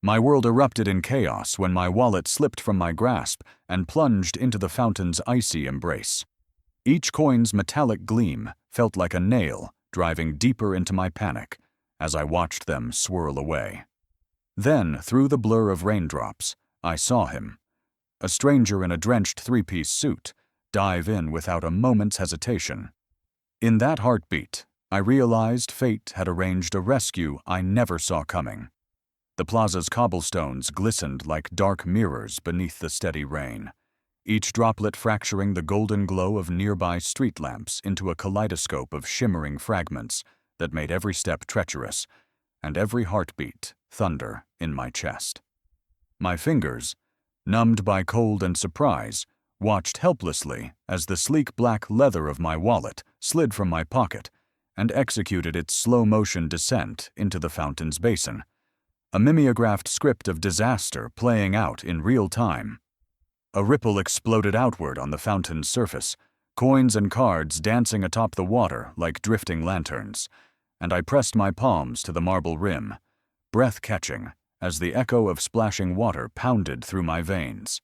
My world erupted in chaos when my wallet slipped from my grasp and plunged into the fountain's icy embrace. Each coin's metallic gleam felt like a nail driving deeper into my panic as I watched them swirl away. Then, through the blur of raindrops, I saw him, a stranger in a drenched three-piece suit, dive in without a moment's hesitation. In that heartbeat, I realized fate had arranged a rescue I never saw coming. The plaza's cobblestones glistened like dark mirrors beneath the steady rain, each droplet fracturing the golden glow of nearby street lamps into a kaleidoscope of shimmering fragments that made every step treacherous and every heartbeat thunder in my chest. My fingers, numbed by cold and surprise, watched helplessly as the sleek black leather of my wallet slid from my pocket and executed its slow-motion descent into the fountain's basin, a mimeographed script of disaster playing out in real time. A ripple exploded outward on the fountain's surface, coins and cards dancing atop the water like drifting lanterns, and I pressed my palms to the marble rim, breath-catching as the echo of splashing water pounded through my veins.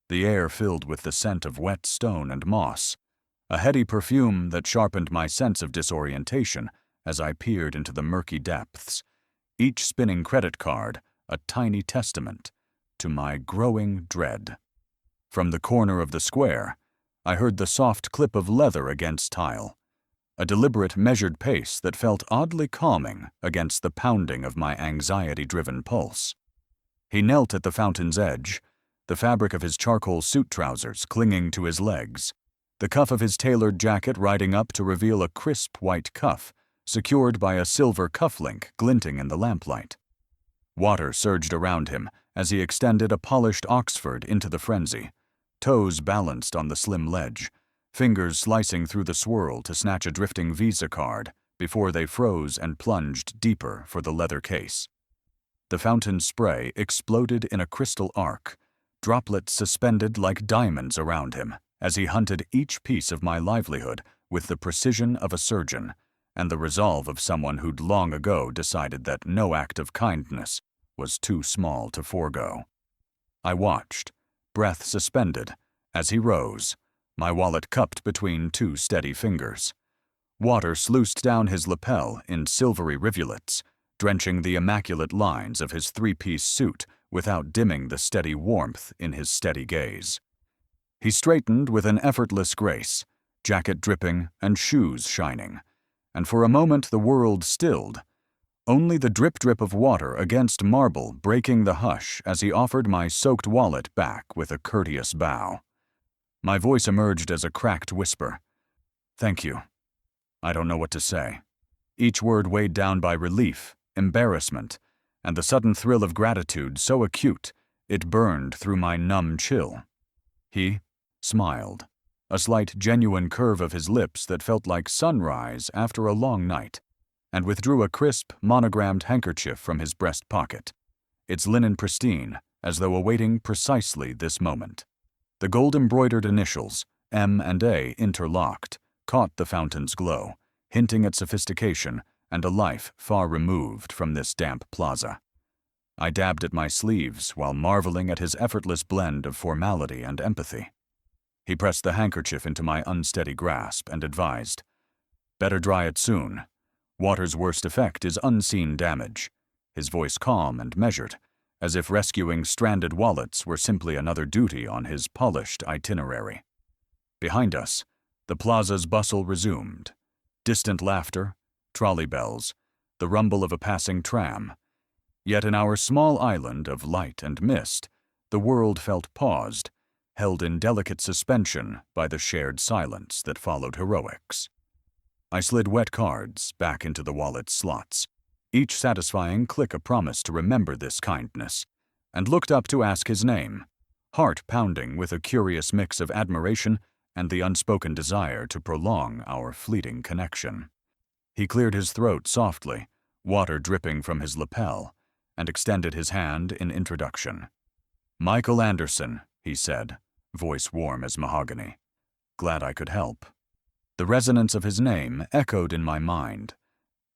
The air filled with the scent of wet stone and moss, a heady perfume that sharpened my sense of disorientation as I peered into the murky depths, each spinning credit card a tiny testament to my growing dread. From the corner of the square, I heard the soft clip of leather against tile, a deliberate, measured pace that felt oddly calming against the pounding of my anxiety-driven pulse. He knelt at the fountain's edge, the fabric of his charcoal suit trousers clinging to his legs, the cuff of his tailored jacket riding up to reveal a crisp white cuff, secured by a silver cufflink glinting in the lamplight. Water surged around him as he extended a polished Oxford into the frenzy, toes balanced on the slim ledge, fingers slicing through the swirl to snatch a drifting Visa card before they froze and plunged deeper for the leather case. The fountain's spray exploded in a crystal arc, droplets suspended like diamonds around him as he hunted each piece of my livelihood with the precision of a surgeon and the resolve of someone who'd long ago decided that no act of kindness was too small to forego. I watched, breath suspended, as he rose, my wallet cupped between two steady fingers. Water sluiced down his lapel in silvery rivulets, drenching the immaculate lines of his three-piece suit without dimming the steady warmth in his steady gaze. He straightened with an effortless grace, jacket dripping and shoes shining, and for a moment the world stilled, only the drip-drip of water against marble breaking the hush as he offered my soaked wallet back with a courteous bow. My voice emerged as a cracked whisper. "Thank you. I don't know what to say." Each word weighed down by relief, embarrassment, and the sudden thrill of gratitude so acute it burned through my numb chill. He smiled, a slight genuine curve of his lips that felt like sunrise after a long night, and withdrew a crisp, monogrammed handkerchief from his breast pocket, its linen pristine, as though awaiting precisely this moment. The gold-embroidered initials, M and A interlocked, caught the fountain's glow, hinting at sophistication and a life far removed from this damp plaza. I dabbed at my sleeves while marveling at his effortless blend of formality and empathy. He pressed the handkerchief into my unsteady grasp and advised, "Better dry it soon. Water's worst effect is unseen damage," his voice calm and measured, as if rescuing stranded wallets were simply another duty on his polished itinerary. Behind us, the plaza's bustle resumed. Distant laughter, trolley bells, the rumble of a passing tram. Yet in our small island of light and mist, the world felt paused, held in delicate suspension by the shared silence that followed heroics. I slid wet cards back into the wallet's slots, each satisfying click a promise to remember this kindness, and looked up to ask his name, heart pounding with a curious mix of admiration and the unspoken desire to prolong our fleeting connection. He cleared his throat softly, water dripping from his lapel, and extended his hand in introduction. "Michael Anderson," he said, voice warm as mahogany. "Glad I could help." The resonance of his name echoed in my mind.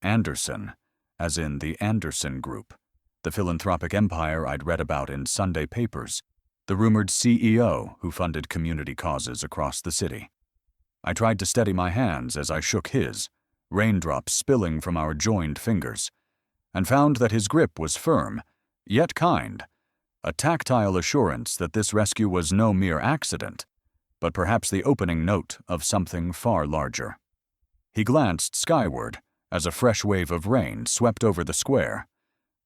Anderson, as in the Anderson Group, The philanthropic empire I'd read about in Sunday papers, the rumored CEO who funded community causes across the city. I tried to steady my hands as I shook his, raindrops spilling from our joined fingers, and found that his grip was firm, yet kind, a tactile assurance that this rescue was no mere accident, but perhaps the opening note of something far larger. He glanced skyward as a fresh wave of rain swept over the square,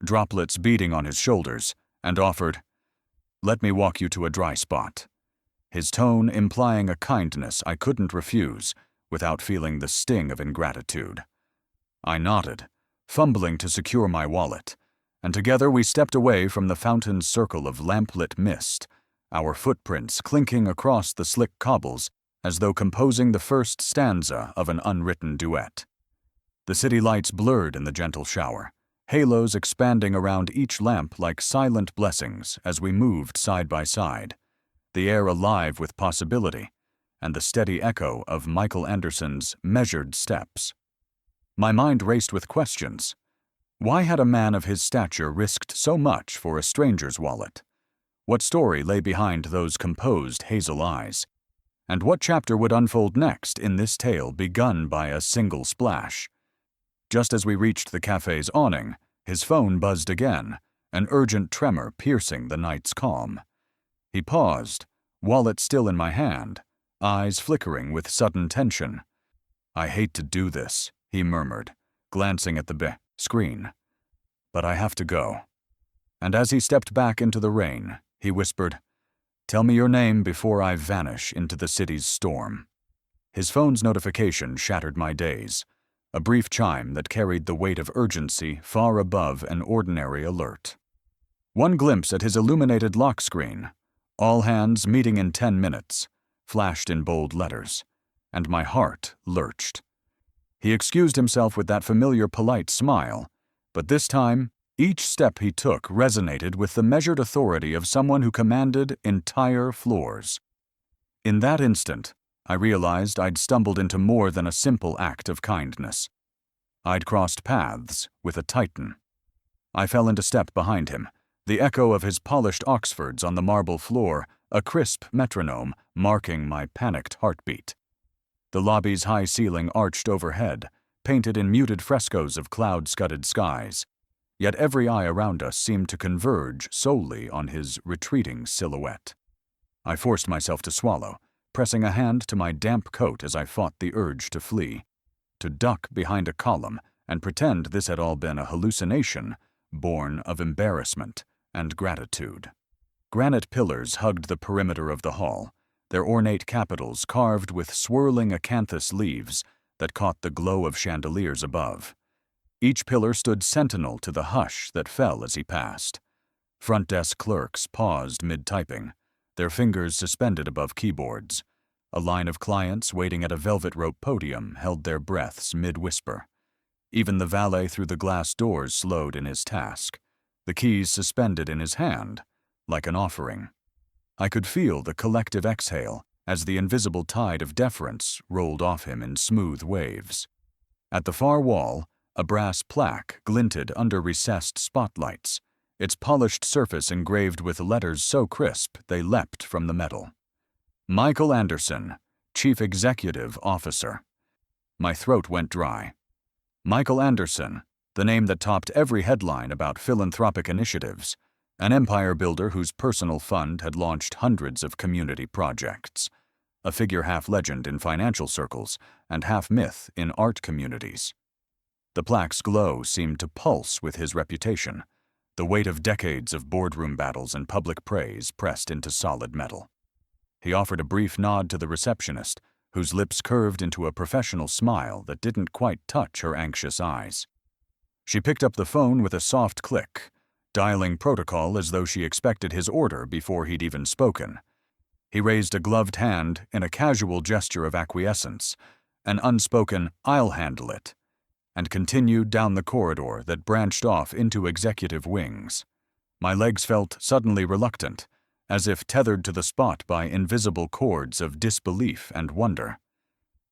droplets beating on his shoulders, and offered, "Let me walk you to a dry spot," his tone implying a kindness I couldn't refuse without feeling the sting of ingratitude. I nodded, fumbling to secure my wallet, and together we stepped away from the fountain's circle of lamplit mist, our footprints clinking across the slick cobbles as though composing the first stanza of an unwritten duet. The city lights blurred in the gentle shower, halos expanding around each lamp like silent blessings as we moved side by side, the air alive with possibility and the steady echo of Michael Anderson's measured steps. My mind raced with questions. Why had a man of his stature risked so much for a stranger's wallet? What story lay behind those composed hazel eyes? And what chapter would unfold next in this tale begun by a single splash? Just as we reached the cafe's awning, his phone buzzed again, an urgent tremor piercing the night's calm. He paused, wallet still in my hand, eyes flickering with sudden tension. "I hate to do this," he murmured, glancing at the screen. "But I have to go." And as he stepped back into the rain, he whispered, "Tell me your name before I vanish into the city's storm." His phone's notification shattered my daze, a brief chime that carried the weight of urgency far above an ordinary alert. One glimpse at his illuminated lock screen, "All hands meeting in 10 minutes," flashed in bold letters, and my heart lurched. He excused himself with that familiar polite smile, but this time, each step he took resonated with the measured authority of someone who commanded entire floors. In that instant, I realized I'd stumbled into more than a simple act of kindness. I'd crossed paths with a titan. I fell into step behind him, the echo of his polished Oxfords on the marble floor, a crisp metronome marking my panicked heartbeat. The lobby's high ceiling arched overhead, painted in muted frescoes of cloud-scudded skies, yet every eye around us seemed to converge solely on his retreating silhouette. I forced myself to swallow, pressing a hand to my damp coat as I fought the urge to flee, to duck behind a column and pretend this had all been a hallucination born of embarrassment and gratitude. Granite pillars hugged the perimeter of the hall, their ornate capitals carved with swirling acanthus leaves that caught the glow of chandeliers above. Each pillar stood sentinel to the hush that fell as he passed. Front desk clerks paused mid-typing, their fingers suspended above keyboards. A line of clients waiting at a velvet rope podium held their breaths mid-whisper. Even the valet through the glass doors slowed in his task, the keys suspended in his hand, like an offering. I could feel the collective exhale as the invisible tide of deference rolled off him in smooth waves. At the far wall, a brass plaque glinted under recessed spotlights, its polished surface engraved with letters so crisp they leapt from the metal. Michael Anderson, Chief Executive Officer. My throat went dry. Michael Anderson, the name that topped every headline about philanthropic initiatives, an empire builder whose personal fund had launched hundreds of community projects, a figure half legend in financial circles and half myth in art communities. The plaque's glow seemed to pulse with his reputation, the weight of decades of boardroom battles and public praise pressed into solid metal. He offered a brief nod to the receptionist, whose lips curved into a professional smile that didn't quite touch her anxious eyes. She picked up the phone with a soft click, dialing protocol as though she expected his order before he'd even spoken. He raised a gloved hand in a casual gesture of acquiescence, an unspoken "I'll handle it," and continued down the corridor that branched off into executive wings. My legs felt suddenly reluctant, as if tethered to the spot by invisible cords of disbelief and wonder.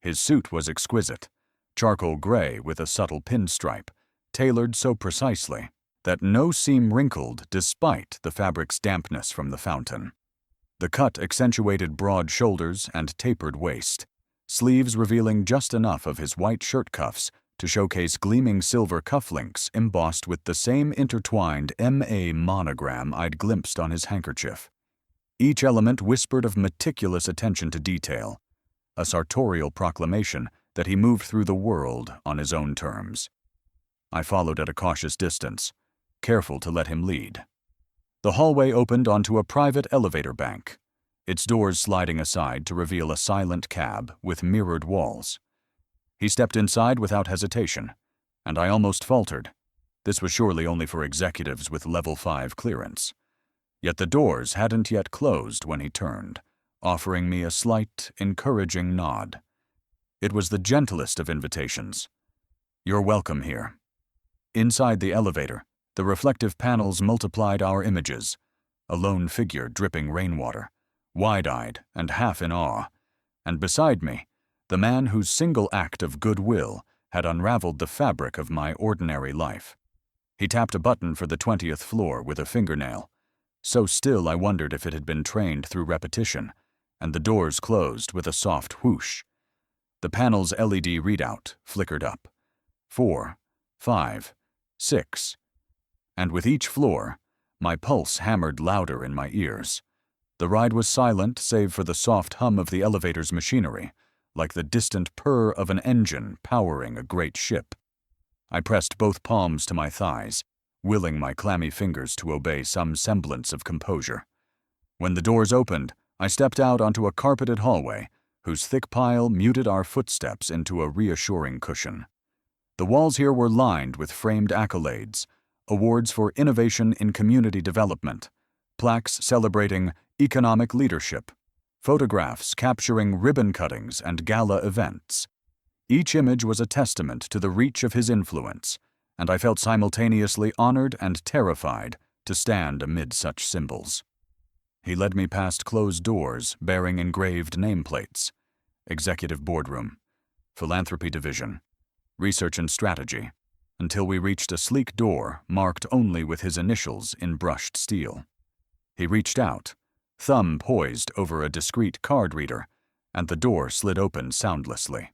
His suit was exquisite, charcoal gray with a subtle pinstripe, tailored so precisely that no seam wrinkled despite the fabric's dampness from the fountain. The cut accentuated broad shoulders and tapered waist, sleeves revealing just enough of his white shirt cuffs to showcase gleaming silver cufflinks embossed with the same intertwined M.A. monogram I'd glimpsed on his handkerchief. Each element whispered of meticulous attention to detail, a sartorial proclamation that he moved through the world on his own terms. I followed at a cautious distance, careful to let him lead. The hallway opened onto a private elevator bank, its doors sliding aside to reveal a silent cab with mirrored walls. He stepped inside without hesitation, and I almost faltered. This was surely only for executives with level 5 clearance. Yet the doors hadn't yet closed when he turned, offering me a slight, encouraging nod. It was the gentlest of invitations. "You're welcome here." Inside the elevator, the reflective panels multiplied our images, a lone figure dripping rainwater, wide-eyed and half in awe, and beside me, the man whose single act of goodwill had unraveled the fabric of my ordinary life. He tapped a button for the 20th floor with a fingernail, so still I wondered if it had been trained through repetition, and the doors closed with a soft whoosh. The panel's LED readout flickered up. 4, 5, 6. And with each floor, my pulse hammered louder in my ears. The ride was silent save for the soft hum of the elevator's machinery, like the distant purr of an engine powering a great ship. I pressed both palms to my thighs, willing my clammy fingers to obey some semblance of composure. When the doors opened, I stepped out onto a carpeted hallway, whose thick pile muted our footsteps into a reassuring cushion. The walls here were lined with framed accolades, awards for innovation in community development, plaques celebrating economic leadership, photographs capturing ribbon cuttings and gala events. Each image was a testament to the reach of his influence, and I felt simultaneously honored and terrified to stand amid such symbols. He led me past closed doors bearing engraved nameplates: Executive Boardroom, Philanthropy Division, Research and Strategy, until we reached a sleek door marked only with his initials in brushed steel. He reached out, thumb poised over a discreet card reader, and the door slid open soundlessly.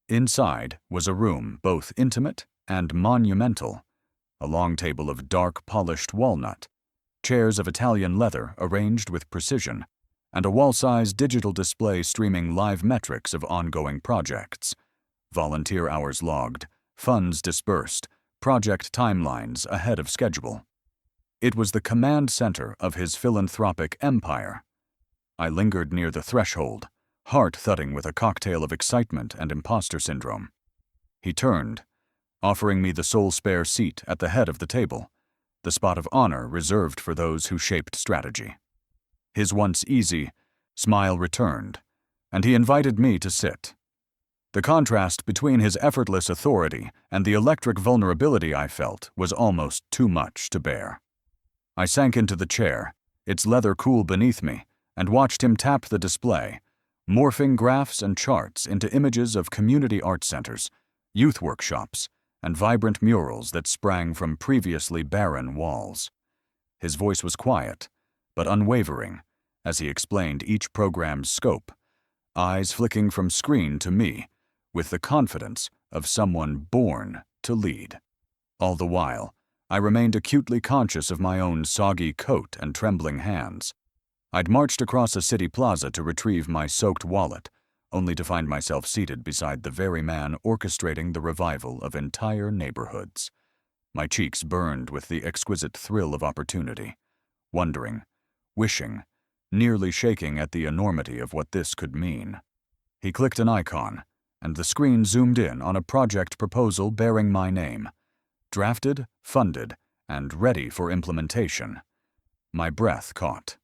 Inside was a room both intimate and monumental, a long table of dark polished walnut, chairs of Italian leather arranged with precision, and a wall-size digital display streaming live metrics of ongoing projects. Volunteer hours logged, funds dispersed, project timelines ahead of schedule. It was the command center of his philanthropic empire. I lingered near the threshold, heart thudding with a cocktail of excitement and imposter syndrome. He turned, offering me the sole spare seat at the head of the table, the spot of honor reserved for those who shaped strategy. His once easy smile returned, and he invited me to sit. The contrast between his effortless authority and the electric vulnerability I felt was almost too much to bear. I sank into the chair, its leather cool beneath me, and watched him tap the display, morphing graphs and charts into images of community art centers, youth workshops, and vibrant murals that sprang from previously barren walls. His voice was quiet, but unwavering, as he explained each program's scope, eyes flicking from screen to me, with the confidence of someone born to lead. All the while, I remained acutely conscious of my own soggy coat and trembling hands. I'd marched across a city plaza to retrieve my soaked wallet, only to find myself seated beside the very man orchestrating the revival of entire neighborhoods. My cheeks burned with the exquisite thrill of opportunity, wondering, wishing, nearly shaking at the enormity of what this could mean. He clicked an icon, and the screen zoomed in on a project proposal bearing my name, drafted, funded, and ready for implementation. My breath caught.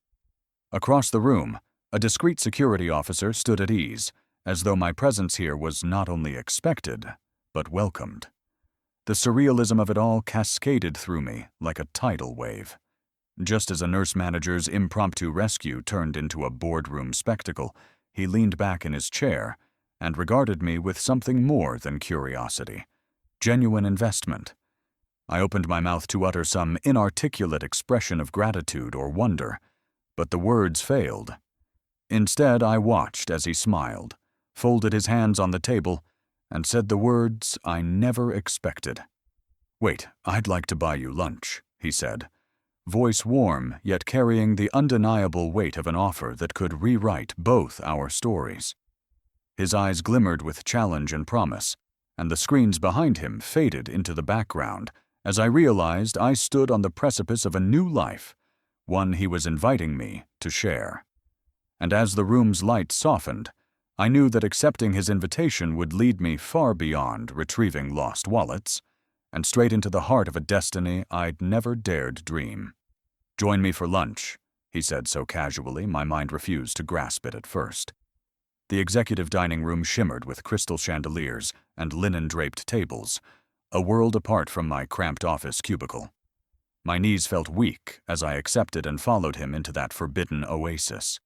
Across the room, a discreet security officer stood at ease, as though my presence here was not only expected, but welcomed. The surrealism of it all cascaded through me like a tidal wave. Just as a nurse manager's impromptu rescue turned into a boardroom spectacle, he leaned back in his chair and regarded me with something more than curiosity, genuine investment. I opened my mouth to utter some inarticulate expression of gratitude or wonder, but the words failed. Instead, I watched as he smiled, folded his hands on the table, and said the words I never expected. "Wait, I'd like to buy you lunch," he said, voice warm yet carrying the undeniable weight of an offer that could rewrite both our stories. His eyes glimmered with challenge and promise, and the screens behind him faded into the background as I realized I stood on the precipice of a new life, one he was inviting me to share. And as the room's light softened, I knew that accepting his invitation would lead me far beyond retrieving lost wallets, and straight into the heart of a destiny I'd never dared dream. "Join me for lunch," he said so casually my mind refused to grasp it at first. The executive dining room shimmered with crystal chandeliers and linen-draped tables, a world apart from my cramped office cubicle. My knees felt weak as I accepted and followed him into that forbidden oasis.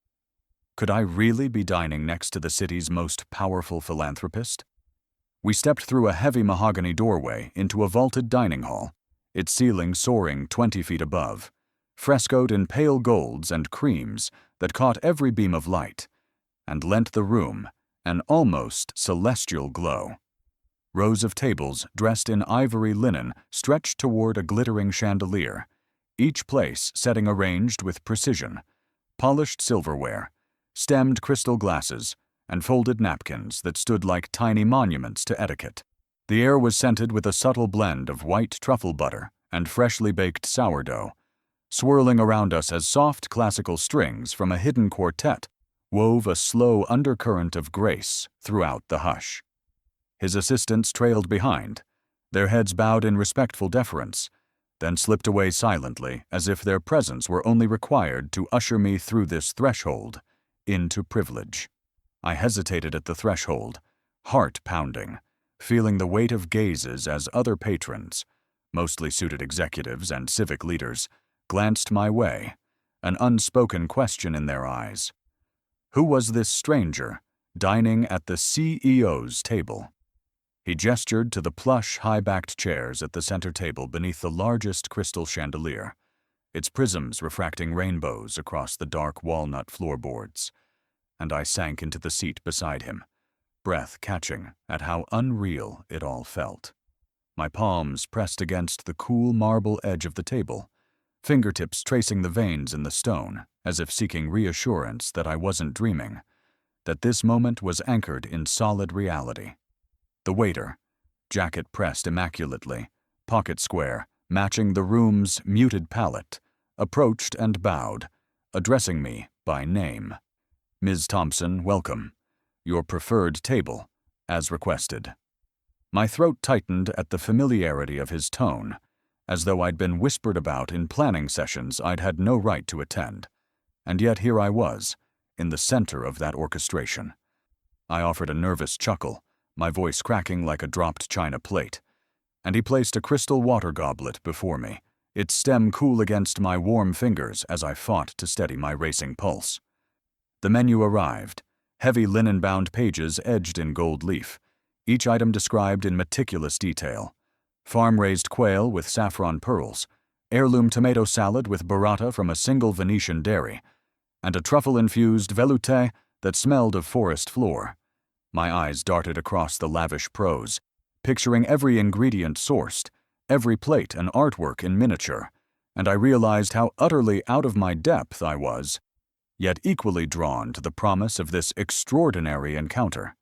Could I really be dining next to the city's most powerful philanthropist? We stepped through a heavy mahogany doorway into a vaulted dining hall, its ceiling soaring 20 feet above, frescoed in pale golds and creams that caught every beam of light, and lent the room an almost celestial glow. Rows of tables dressed in ivory linen stretched toward a glittering chandelier, each place setting arranged with precision, polished silverware, stemmed crystal glasses, and folded napkins that stood like tiny monuments to etiquette. The air was scented with a subtle blend of white truffle butter and freshly baked sourdough, swirling around us as soft classical strings from a hidden quartet wove a slow undercurrent of grace throughout the hush. His assistants trailed behind, their heads bowed in respectful deference, then slipped away silently as if their presence were only required to usher me through this threshold into privilege. I hesitated at the threshold, heart pounding, feeling the weight of gazes as other patrons, mostly suited executives and civic leaders, glanced my way, an unspoken question in their eyes. Who was this stranger dining at the CEO's table? He gestured to the plush, high-backed chairs at the center table beneath the largest crystal chandelier, its prisms refracting rainbows across the dark walnut floorboards, and I sank into the seat beside him, breath catching at how unreal it all felt. My palms pressed against the cool marble edge of the table, fingertips tracing the veins in the stone, as if seeking reassurance that I wasn't dreaming, that this moment was anchored in solid reality. The waiter, jacket pressed immaculately, pocket square, matching the room's muted palette, approached and bowed, addressing me by name. "Ms. Thompson, welcome. Your preferred table, as requested." My throat tightened at the familiarity of his tone, as though I'd been whispered about in planning sessions I'd had no right to attend. And yet here I was, in the center of that orchestration. I offered a nervous chuckle, my voice cracking like a dropped china plate, and he placed a crystal water goblet before me, its stem cool against my warm fingers as I fought to steady my racing pulse. The menu arrived, heavy linen-bound pages edged in gold leaf, each item described in meticulous detail. Farm-raised quail with saffron pearls, heirloom tomato salad with burrata from a single Venetian dairy, and a truffle-infused velouté that smelled of forest floor. My eyes darted across the lavish prose, picturing every ingredient sourced, every plate an artwork in miniature, and I realized how utterly out of my depth I was, yet equally drawn to the promise of this extraordinary encounter.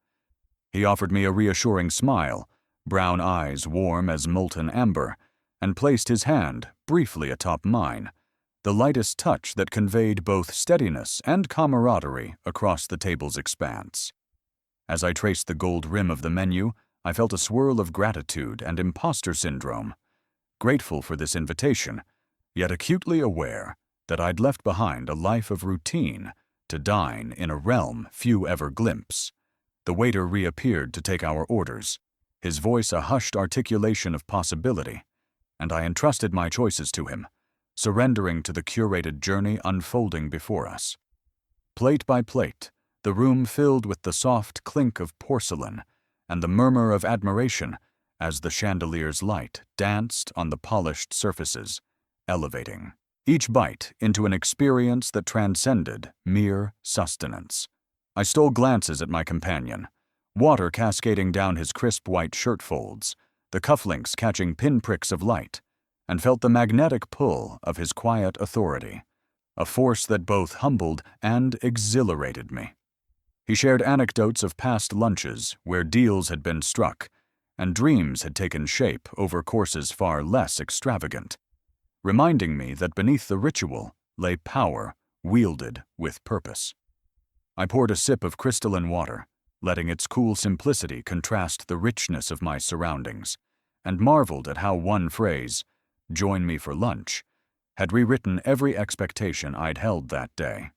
He offered me a reassuring smile, brown eyes warm as molten amber, and placed his hand briefly atop mine, the lightest touch that conveyed both steadiness and camaraderie across the table's expanse. As I traced the gold rim of the menu, I felt a swirl of gratitude and imposter syndrome, grateful for this invitation, yet acutely aware that I'd left behind a life of routine to dine in a realm few ever glimpse. The waiter reappeared to take our orders, his voice a hushed articulation of possibility, and I entrusted my choices to him, surrendering to the curated journey unfolding before us. Plate by plate, the room filled with the soft clink of porcelain and the murmur of admiration as the chandelier's light danced on the polished surfaces, elevating each bite into an experience that transcended mere sustenance. I stole glances at my companion, water cascading down his crisp white shirt folds, the cufflinks catching pinpricks of light, and felt the magnetic pull of his quiet authority, a force that both humbled and exhilarated me. He shared anecdotes of past lunches where deals had been struck and dreams had taken shape over courses far less extravagant, reminding me that beneath the ritual lay power wielded with purpose. I poured a sip of crystalline water, letting its cool simplicity contrast the richness of my surroundings, and marveled at how one phrase, "Join me for lunch," had rewritten every expectation I'd held that day.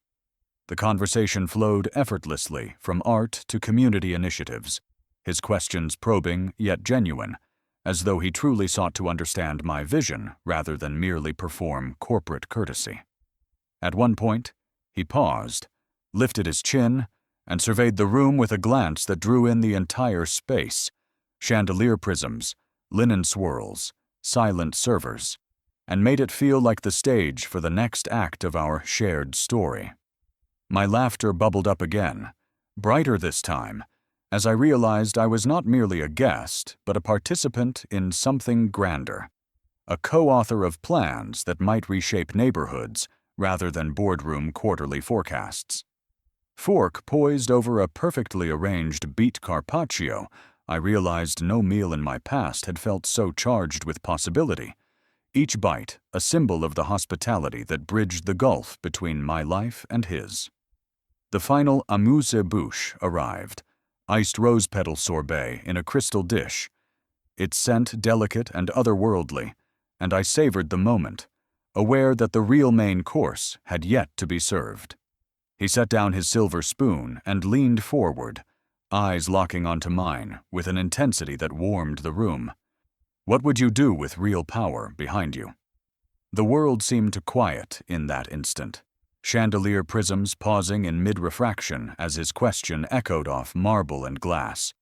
The conversation flowed effortlessly from art to community initiatives, his questions probing yet genuine, as though he truly sought to understand my vision rather than merely perform corporate courtesy. At one point, he paused, lifted his chin, and surveyed the room with a glance that drew in the entire space: chandelier prisms, linen swirls, silent servers, and made it feel like the stage for the next act of our shared story. My laughter bubbled up again, brighter this time, as I realized I was not merely a guest, but a participant in something grander, a co-author of plans that might reshape neighborhoods rather than boardroom quarterly forecasts. Fork poised over a perfectly arranged beet carpaccio, I realized no meal in my past had felt so charged with possibility, each bite a symbol of the hospitality that bridged the gulf between my life and his. The final amuse-bouche arrived, iced rose petal sorbet in a crystal dish, its scent delicate and otherworldly, and I savored the moment, aware that the real main course had yet to be served. He set down his silver spoon and leaned forward, eyes locking onto mine with an intensity that warmed the room. What would you do with real power behind you? The world seemed to quiet in that instant, chandelier prisms pausing in mid-refraction as his question echoed off marble and glass,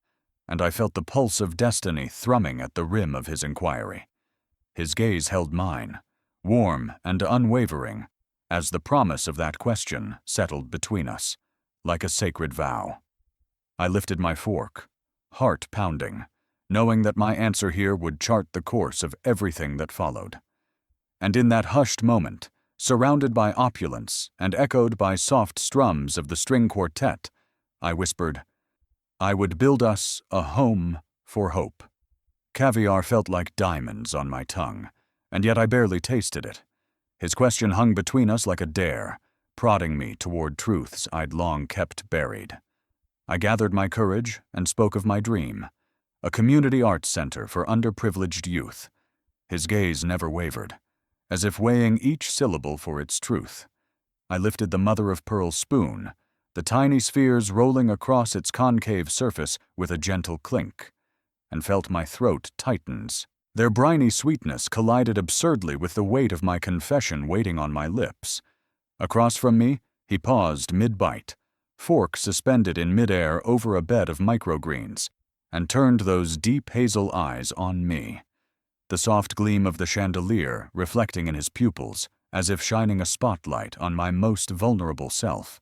and I felt the pulse of destiny thrumming at the rim of his inquiry. His gaze held mine, warm and unwavering, as the promise of that question settled between us, like a sacred vow. I lifted my fork, heart pounding, knowing that my answer here would chart the course of everything that followed. And in that hushed moment, surrounded by opulence and echoed by soft strums of the string quartet, I whispered, "I would build us a home for hope." Caviar felt like diamonds on my tongue, and yet I barely tasted it. His question hung between us like a dare, prodding me toward truths I'd long kept buried. I gathered my courage and spoke of my dream, a community arts center for underprivileged youth. His gaze never wavered, as if weighing each syllable for its truth. I lifted the mother-of-pearl spoon, the tiny spheres rolling across its concave surface with a gentle clink, and felt my throat tightens. Their briny sweetness collided absurdly with the weight of my confession waiting on my lips. Across from me, he paused mid-bite, fork suspended in midair over a bed of microgreens, and turned those deep hazel eyes on me, the soft gleam of the chandelier reflecting in his pupils as if shining a spotlight on my most vulnerable self.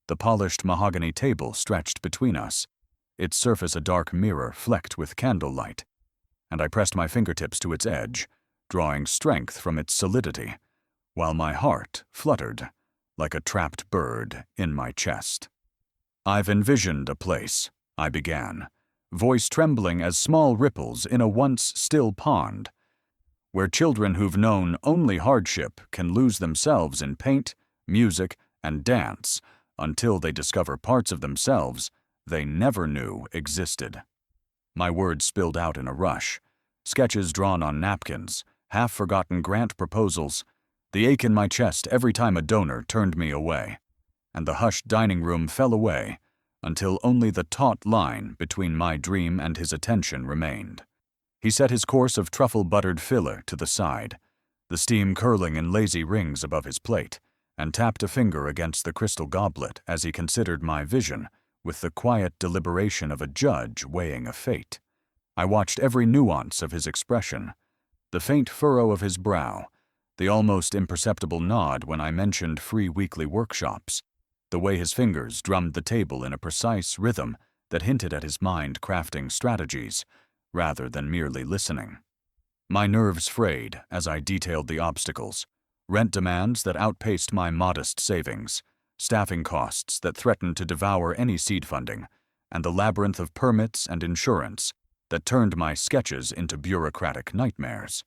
The polished mahogany table stretched between us, its surface a dark mirror flecked with candlelight, and I pressed my fingertips to its edge, drawing strength from its solidity, while my heart fluttered like a trapped bird in my chest. "I've envisioned a place," I began, voice trembling as small ripples in a once still pond, where children who've known only hardship can lose themselves in paint, music, and dance until they discover parts of themselves they never knew existed. My words spilled out in a rush, sketches drawn on napkins, half-forgotten grant proposals, the ache in my chest every time a donor turned me away, and the hushed dining room fell away until only the taut line between my dream and his attention remained. He set his course of truffle-buttered filler to the side, the steam curling in lazy rings above his plate, and tapped a finger against the crystal goblet as he considered my vision with the quiet deliberation of a judge weighing a fate. I watched every nuance of his expression, the faint furrow of his brow, the almost imperceptible nod when I mentioned free weekly workshops, the way his fingers drummed the table in a precise rhythm that hinted at his mind crafting strategies, rather than merely listening. My nerves frayed as I detailed the obstacles: rent demands that outpaced my modest savings, staffing costs that threatened to devour any seed funding, and the labyrinth of permits and insurance that turned my sketches into bureaucratic nightmares.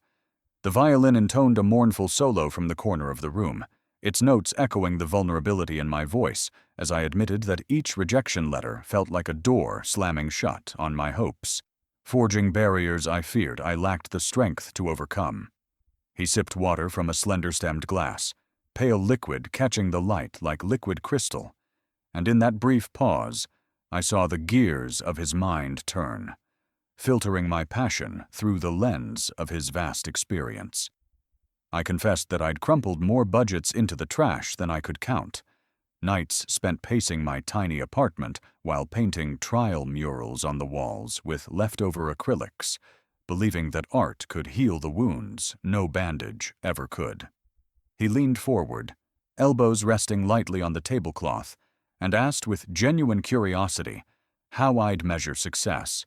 The violin intoned a mournful solo from the corner of the room, its notes echoing the vulnerability in my voice as I admitted that each rejection letter felt like a door slamming shut on my hopes, forging barriers I feared I lacked the strength to overcome. He sipped water from a slender-stemmed glass, pale liquid catching the light like liquid crystal, and in that brief pause, I saw the gears of his mind turn, filtering my passion through the lens of his vast experience. I confessed that I'd crumpled more budgets into the trash than I could count, nights spent pacing my tiny apartment while painting trial murals on the walls with leftover acrylics, believing that art could heal the wounds no bandage ever could. He leaned forward, elbows resting lightly on the tablecloth, and asked with genuine curiosity how I'd measure success: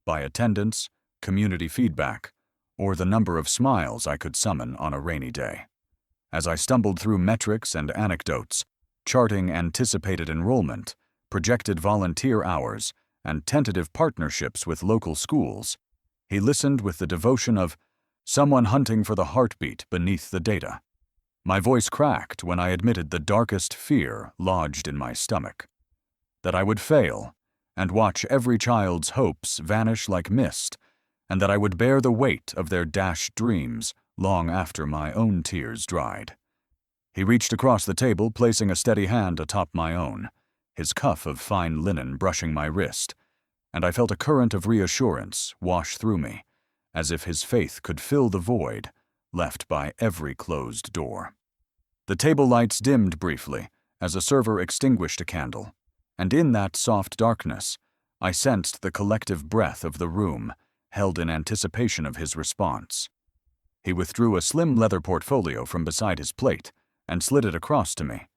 by attendance, community feedback, or the number of smiles I could summon on a rainy day. As I stumbled through metrics and anecdotes, charting anticipated enrollment, projected volunteer hours, and tentative partnerships with local schools, he listened with the devotion of someone hunting for the heartbeat beneath the data. My voice cracked when I admitted the darkest fear lodged in my stomach: that I would fail and watch every child's hopes vanish like mist, and that I would bear the weight of their dashed dreams long after my own tears dried. He reached across the table, placing a steady hand atop my own, his cuff of fine linen brushing my wrist, and I felt a current of reassurance wash through me, as if his faith could fill the void left by every closed door. The table lights dimmed briefly as a server extinguished a candle, and in that soft darkness, I sensed the collective breath of the room, held in anticipation of his response. He withdrew a slim leather portfolio from beside his plate and slid it across to me,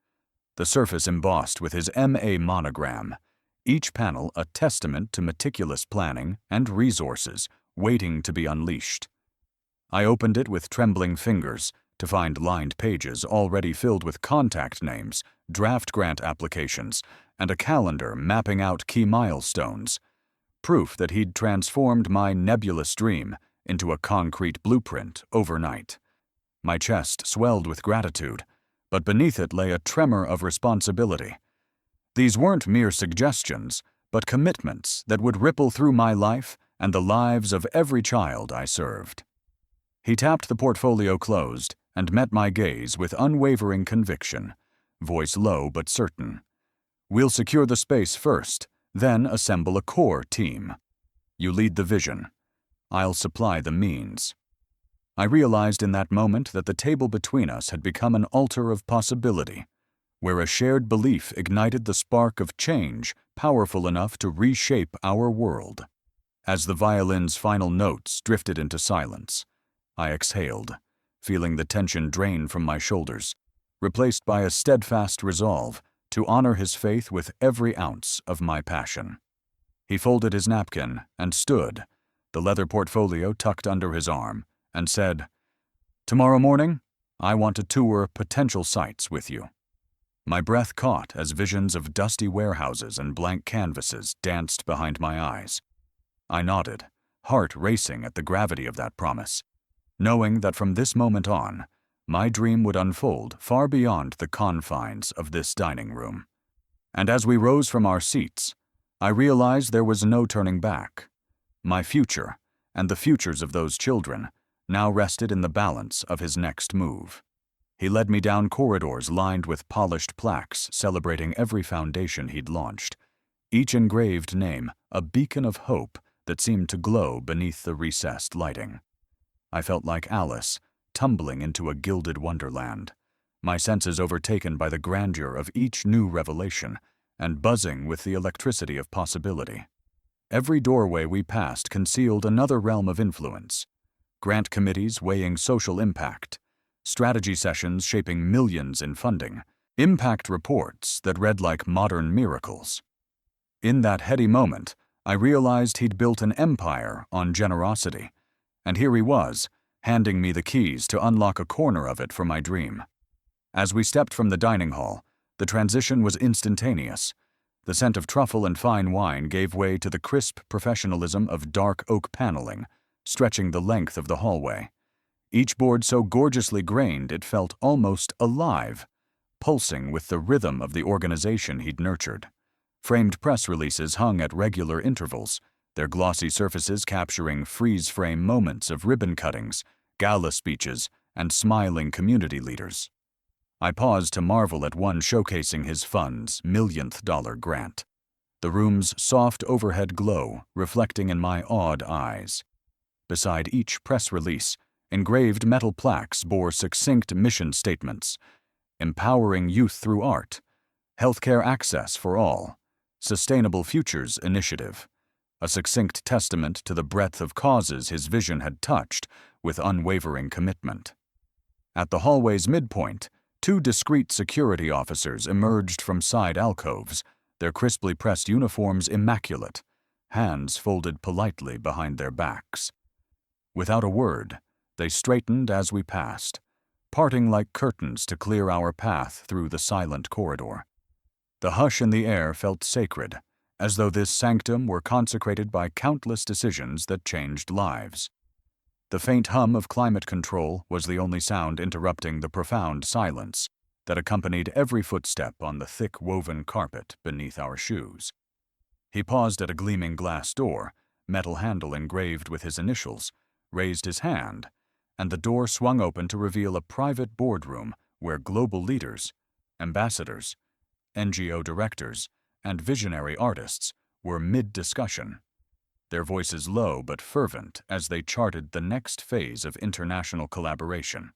the surface embossed with his M.A. monogram, each panel a testament to meticulous planning and resources waiting to be unleashed. I opened it with trembling fingers to find lined pages already filled with contact names, draft grant applications, and a calendar mapping out key milestones, proof that he'd transformed my nebulous dream into a concrete blueprint overnight. My chest swelled with gratitude, but beneath it lay a tremor of responsibility. These weren't mere suggestions, but commitments that would ripple through my life and the lives of every child I served. He tapped the portfolio closed and met my gaze with unwavering conviction, voice low but certain. "We'll secure the space first, then assemble a core team. You lead the vision. I'll supply the means." I realized in that moment that the table between us had become an altar of possibility, where a shared belief ignited the spark of change powerful enough to reshape our world. As the violin's final notes drifted into silence, I exhaled, feeling the tension drain from my shoulders, replaced by a steadfast resolve to honor his faith with every ounce of my passion. He folded his napkin and stood, the leather portfolio tucked under his arm, and said, "Tomorrow morning, I want to tour potential sites with you." My breath caught as visions of dusty warehouses and blank canvases danced behind my eyes. I nodded, heart racing at the gravity of that promise, knowing that from this moment on, my dream would unfold far beyond the confines of this dining room. And as we rose from our seats, I realized there was no turning back. My future, and the futures of those children, now rested in the balance of his next move. He led me down corridors lined with polished plaques celebrating every foundation he'd launched, each engraved name a beacon of hope that seemed to glow beneath the recessed lighting. I felt like Alice, tumbling into a gilded wonderland, my senses overtaken by the grandeur of each new revelation and buzzing with the electricity of possibility. Every doorway we passed concealed another realm of influence. Grant committees weighing social impact, strategy sessions shaping millions in funding, impact reports that read like modern miracles. In that heady moment, I realized he'd built an empire on generosity, and here he was, handing me the keys to unlock a corner of it for my dream. As we stepped from the dining hall, the transition was instantaneous. The scent of truffle and fine wine gave way to the crisp professionalism of dark oak paneling, stretching the length of the hallway. Each board so gorgeously grained it felt almost alive, pulsing with the rhythm of the organization he'd nurtured. Framed press releases hung at regular intervals, their glossy surfaces capturing freeze-frame moments of ribbon cuttings, gala speeches, and smiling community leaders. I paused to marvel at one showcasing his fund's millionth dollar grant, the room's soft overhead glow reflecting in my awed eyes. Beside each press release, engraved metal plaques bore succinct mission statements: empowering youth through art, healthcare access for all, Sustainable Futures Initiative, a succinct testament to the breadth of causes his vision had touched with unwavering commitment. At the hallway's midpoint, 2 discreet security officers emerged from side alcoves, their crisply pressed uniforms immaculate, hands folded politely behind their backs. Without a word, they straightened as we passed, parting like curtains to clear our path through the silent corridor. The hush in the air felt sacred, as though this sanctum were consecrated by countless decisions that changed lives. The faint hum of climate control was the only sound interrupting the profound silence that accompanied every footstep on the thick woven carpet beneath our shoes. He paused at a gleaming glass door, metal handle engraved with his initials, raised his hand, and the door swung open to reveal a private boardroom where global leaders, ambassadors, NGO directors, and visionary artists were mid-discussion, their voices low but fervent as they charted the next phase of international collaboration.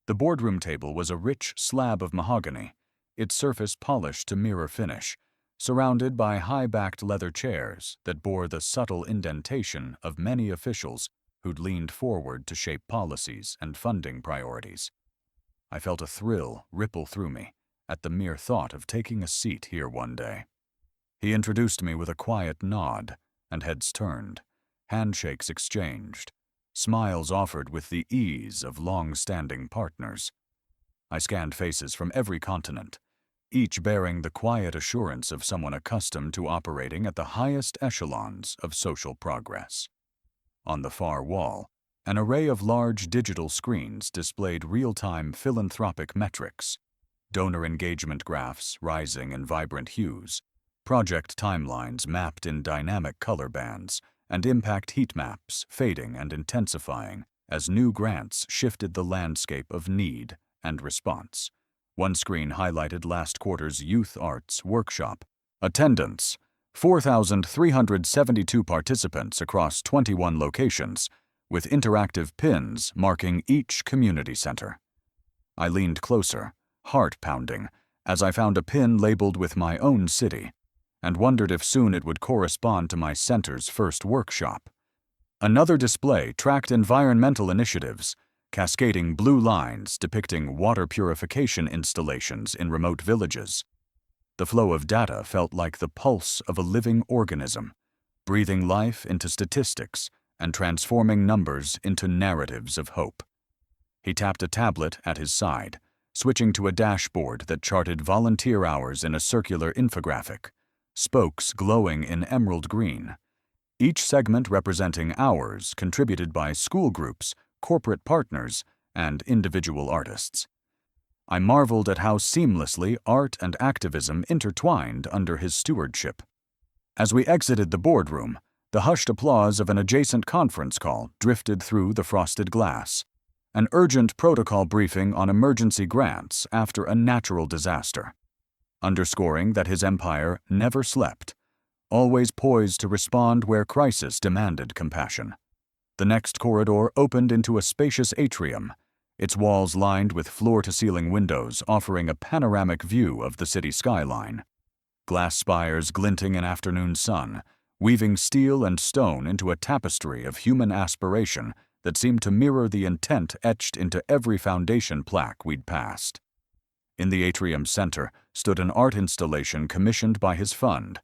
The boardroom table was a rich slab of mahogany, its surface polished to mirror finish, surrounded by high-backed leather chairs that bore the subtle indentation of many officials who'd leaned forward to shape policies and funding priorities. I felt a thrill ripple through me at the mere thought of taking a seat here one day. He introduced me with a quiet nod, and heads turned, handshakes exchanged, smiles offered with the ease of long-standing partners. I scanned faces from every continent, each bearing the quiet assurance of someone accustomed to operating at the highest echelons of social progress. On the far wall, an array of large digital screens displayed real-time philanthropic metrics, donor engagement graphs rising in vibrant hues, project timelines mapped in dynamic color bands, and impact heat maps fading and intensifying as new grants shifted the landscape of need and response. One screen highlighted last quarter's Youth Arts Workshop. Attendance: 4,372 participants across 21 locations, with interactive pins marking each community center. I leaned closer, heart pounding, as I found a pin labeled with my own city, and wondered if soon it would correspond to my center's first workshop. Another display tracked environmental initiatives, cascading blue lines depicting water purification installations in remote villages. The flow of data felt like the pulse of a living organism, breathing life into statistics and transforming numbers into narratives of hope. He tapped a tablet at his side, switching to a dashboard that charted volunteer hours in a circular infographic, spokes glowing in emerald green, each segment representing hours contributed by school groups, corporate partners, and individual artists. I marveled at how seamlessly art and activism intertwined under his stewardship. As we exited the boardroom, the hushed applause of an adjacent conference call drifted through the frosted glass, an urgent protocol briefing on emergency grants after a natural disaster, underscoring that his empire never slept, always poised to respond where crisis demanded compassion. The next corridor opened into a spacious atrium, its walls lined with floor-to-ceiling windows offering a panoramic view of the city skyline. Glass spires glinting in afternoon sun, weaving steel and stone into a tapestry of human aspiration that seemed to mirror the intent etched into every foundation plaque we'd passed. In the atrium's center stood an art installation commissioned by his fund,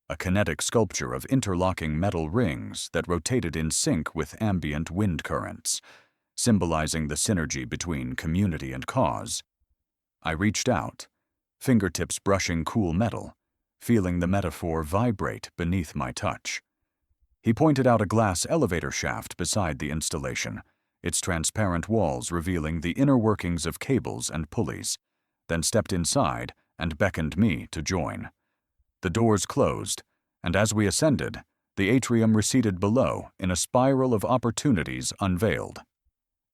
a kinetic sculpture of interlocking metal rings that rotated in sync with ambient wind currents, symbolizing the synergy between community and cause. I reached out, fingertips brushing cool metal, feeling the metaphor vibrate beneath my touch. He pointed out a glass elevator shaft beside the installation, its transparent walls revealing the inner workings of cables and pulleys, then stepped inside and beckoned me to join. The doors closed, and as we ascended, the atrium receded below in a spiral of opportunities unveiled.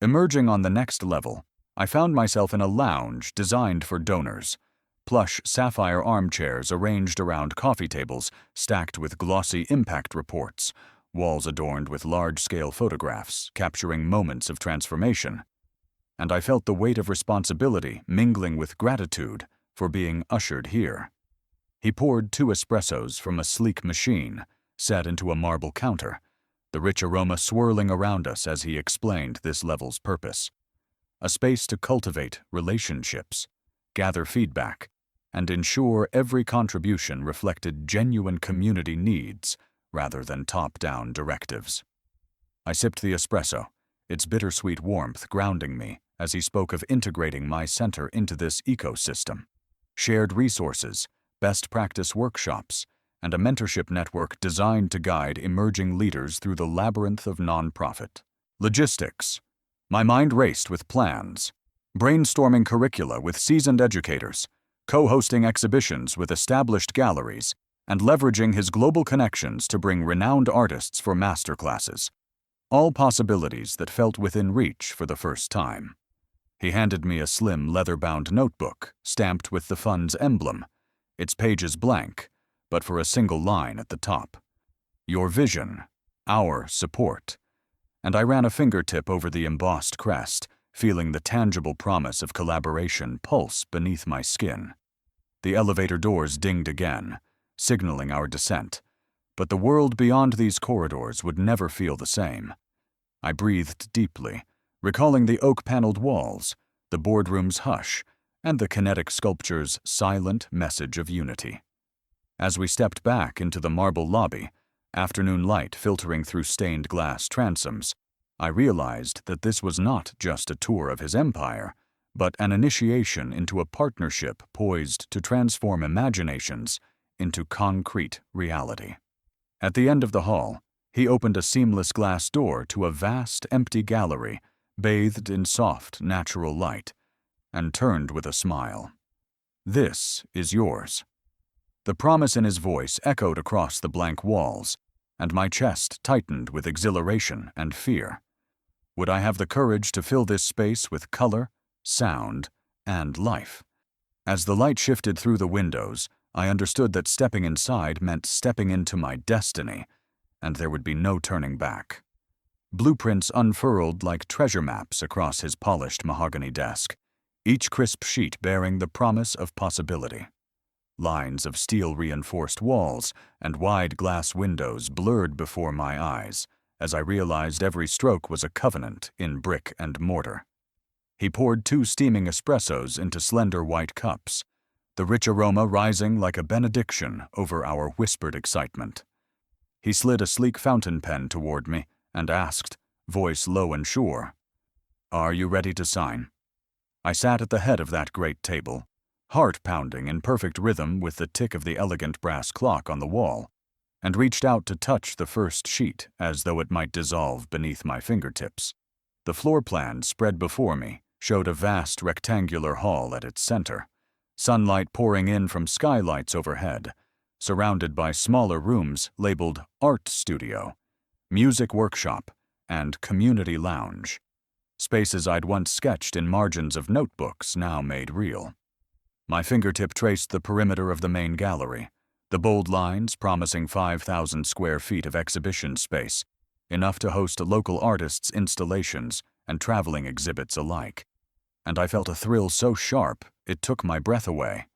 Emerging on the next level, I found myself in a lounge designed for donors, plush sapphire armchairs arranged around coffee tables stacked with glossy impact reports, walls adorned with large-scale photographs capturing moments of transformation. And I felt the weight of responsibility mingling with gratitude for being ushered here. He poured 2 espressos from a sleek machine, set into a marble counter, the rich aroma swirling around us as he explained this level's purpose. A space to cultivate relationships, gather feedback, and ensure every contribution reflected genuine community needs rather than top-down directives. I sipped the espresso, its bittersweet warmth grounding me as he spoke of integrating my center into this ecosystem. Shared resources, best practice workshops, and a mentorship network designed to guide emerging leaders through the labyrinth of nonprofit. Logistics. My mind raced with plans, brainstorming curricula with seasoned educators, co-hosting exhibitions with established galleries, and leveraging his global connections to bring renowned artists for masterclasses. All possibilities that felt within reach for the first time. He handed me a slim leather-bound notebook stamped with the fund's emblem, its pages blank, but for a single line at the top. Your vision, our support. And I ran a fingertip over the embossed crest, feeling the tangible promise of collaboration pulse beneath my skin. The elevator doors dinged again, signaling our descent, but the world beyond these corridors would never feel the same. I breathed deeply, recalling the oak-paneled walls, the boardroom's hush, and the kinetic sculpture's silent message of unity. As we stepped back into the marble lobby, afternoon light filtering through stained glass transoms, I realized that this was not just a tour of his empire, but an initiation into a partnership poised to transform imaginations into concrete reality. At the end of the hall, he opened a seamless glass door to a vast, empty gallery bathed in soft, natural light, and turned with a smile. This is yours. The promise in his voice echoed across the blank walls, and my chest tightened with exhilaration and fear. Would I have the courage to fill this space with color, sound, and life? As the light shifted through the windows, I understood that stepping inside meant stepping into my destiny, and there would be no turning back. Blueprints unfurled like treasure maps across his polished mahogany desk, each crisp sheet bearing the promise of possibility. Lines of steel-reinforced walls and wide glass windows blurred before my eyes as I realized every stroke was a covenant in brick and mortar. He poured 2 steaming espressos into slender white cups, the rich aroma rising like a benediction over our whispered excitement. He slid a sleek fountain pen toward me and asked, voice low and sure, "Are you ready to sign?" I sat at the head of that great table, heart pounding in perfect rhythm with the tick of the elegant brass clock on the wall, and reached out to touch the first sheet as though it might dissolve beneath my fingertips. The floor plan spread before me showed a vast rectangular hall at its center, sunlight pouring in from skylights overhead, surrounded by smaller rooms labeled Art Studio, Music Workshop, and Community Lounge. Spaces I'd once sketched in margins of notebooks now made real. My fingertip traced the perimeter of the main gallery, the bold lines promising 5,000 square feet of exhibition space, enough to host local artists' installations and traveling exhibits alike. And I felt a thrill so sharp it took my breath away.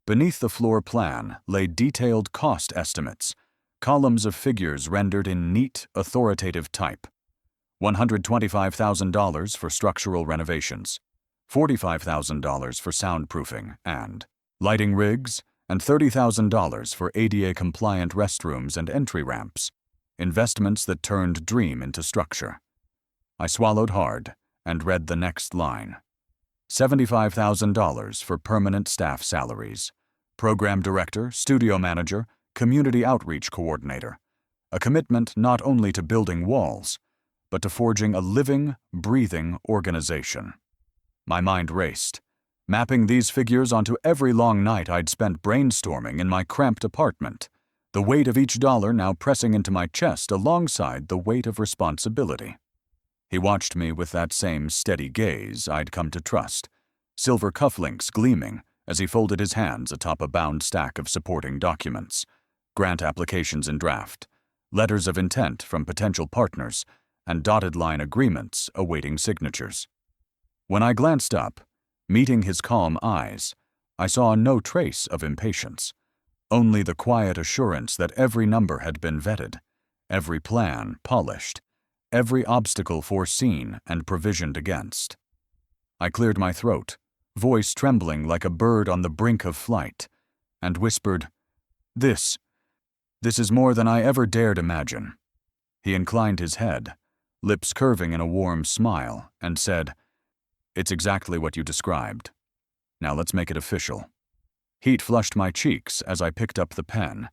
Beneath the floor plan lay detailed cost estimates, columns of figures rendered in neat, authoritative type. $125,000 for structural renovations, $45,000 for soundproofing and lighting rigs, and $30,000 for ADA-compliant restrooms and entry ramps, investments that turned dream into structure. I swallowed hard and read the next line. $75,000 for permanent staff salaries, program director, studio manager, community outreach coordinator, a commitment not only to building walls, but to forging a living, breathing organization. My mind raced, mapping these figures onto every long night I'd spent brainstorming in my cramped apartment, the weight of each dollar now pressing into my chest alongside the weight of responsibility. He watched me with that same steady gaze I'd come to trust, silver cufflinks gleaming as he folded his hands atop a bound stack of supporting documents, grant applications in draft, letters of intent from potential partners, and dotted line agreements awaiting signatures. When I glanced up, meeting his calm eyes, I saw no trace of impatience, only the quiet assurance that every number had been vetted, every plan polished, every obstacle foreseen and provisioned against. I cleared my throat, voice trembling like a bird on the brink of flight, and whispered, This is more than I ever dared imagine." He inclined his head, lips curving in a warm smile, and said, "It's exactly what you described. Now let's make it official." Heat flushed my cheeks as I picked up the pen,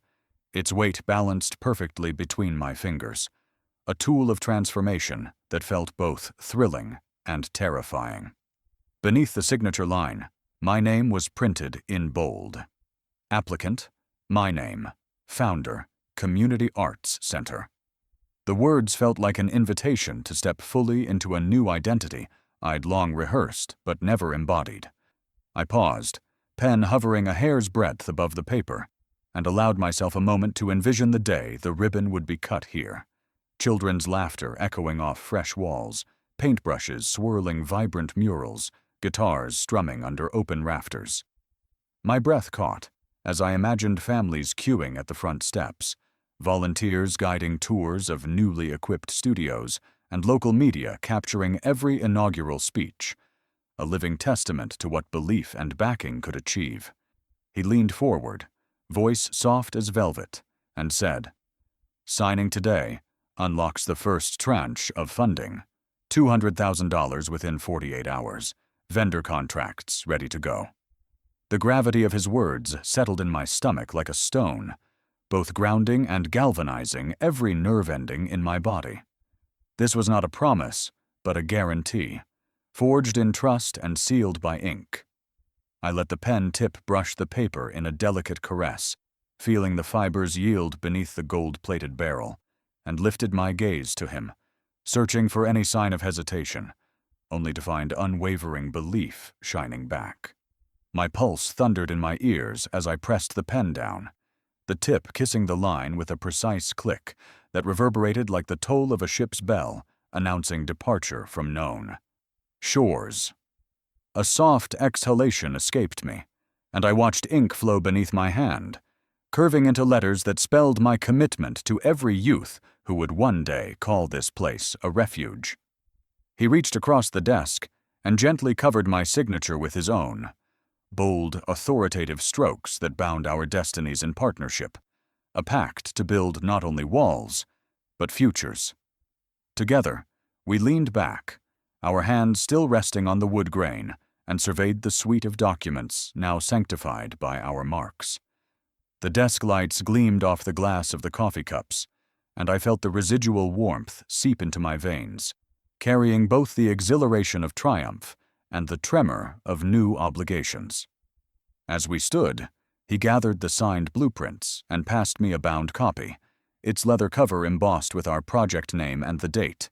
its weight balanced perfectly between my fingers, a tool of transformation that felt both thrilling and terrifying. Beneath the signature line, my name was printed in bold. Applicant, my name, founder, Community Arts Center. The words felt like an invitation to step fully into a new identity I'd long rehearsed but never embodied. I paused, pen hovering a hair's breadth above the paper, and allowed myself a moment to envision the day the ribbon would be cut here. Children's laughter echoing off fresh walls, paintbrushes swirling vibrant murals, guitars strumming under open rafters. My breath caught as I imagined families queuing at the front steps, volunteers guiding tours of newly equipped studios, and local media capturing every inaugural speech, a living testament to what belief and backing could achieve. He leaned forward, voice soft as velvet, and said, "Signing today unlocks the first tranche of funding, $200,000 within 48 hours, vendor contracts ready to go." The gravity of his words settled in my stomach like a stone, both grounding and galvanizing every nerve ending in my body. This was not a promise, but a guarantee, forged in trust and sealed by ink. I let the pen tip brush the paper in a delicate caress, feeling the fibers yield beneath the gold-plated barrel, and lifted my gaze to him, searching for any sign of hesitation, only to find unwavering belief shining back. My pulse thundered in my ears as I pressed the pen down, the tip kissing the line with a precise click that reverberated like the toll of a ship's bell announcing departure from known shores. A soft exhalation escaped me, and I watched ink flow beneath my hand, curving into letters that spelled my commitment to every youth who would one day call this place a refuge. He reached across the desk and gently covered my signature with his own, bold, authoritative strokes that bound our destinies in partnership, a pact to build not only walls, but futures. Together, we leaned back, our hands still resting on the wood grain, and surveyed the suite of documents now sanctified by our marks. The desk lights gleamed off the glass of the coffee cups, and I felt the residual warmth seep into my veins, carrying both the exhilaration of triumph and the tremor of new obligations. As we stood, he gathered the signed blueprints and passed me a bound copy, its leather cover embossed with our project name and the date.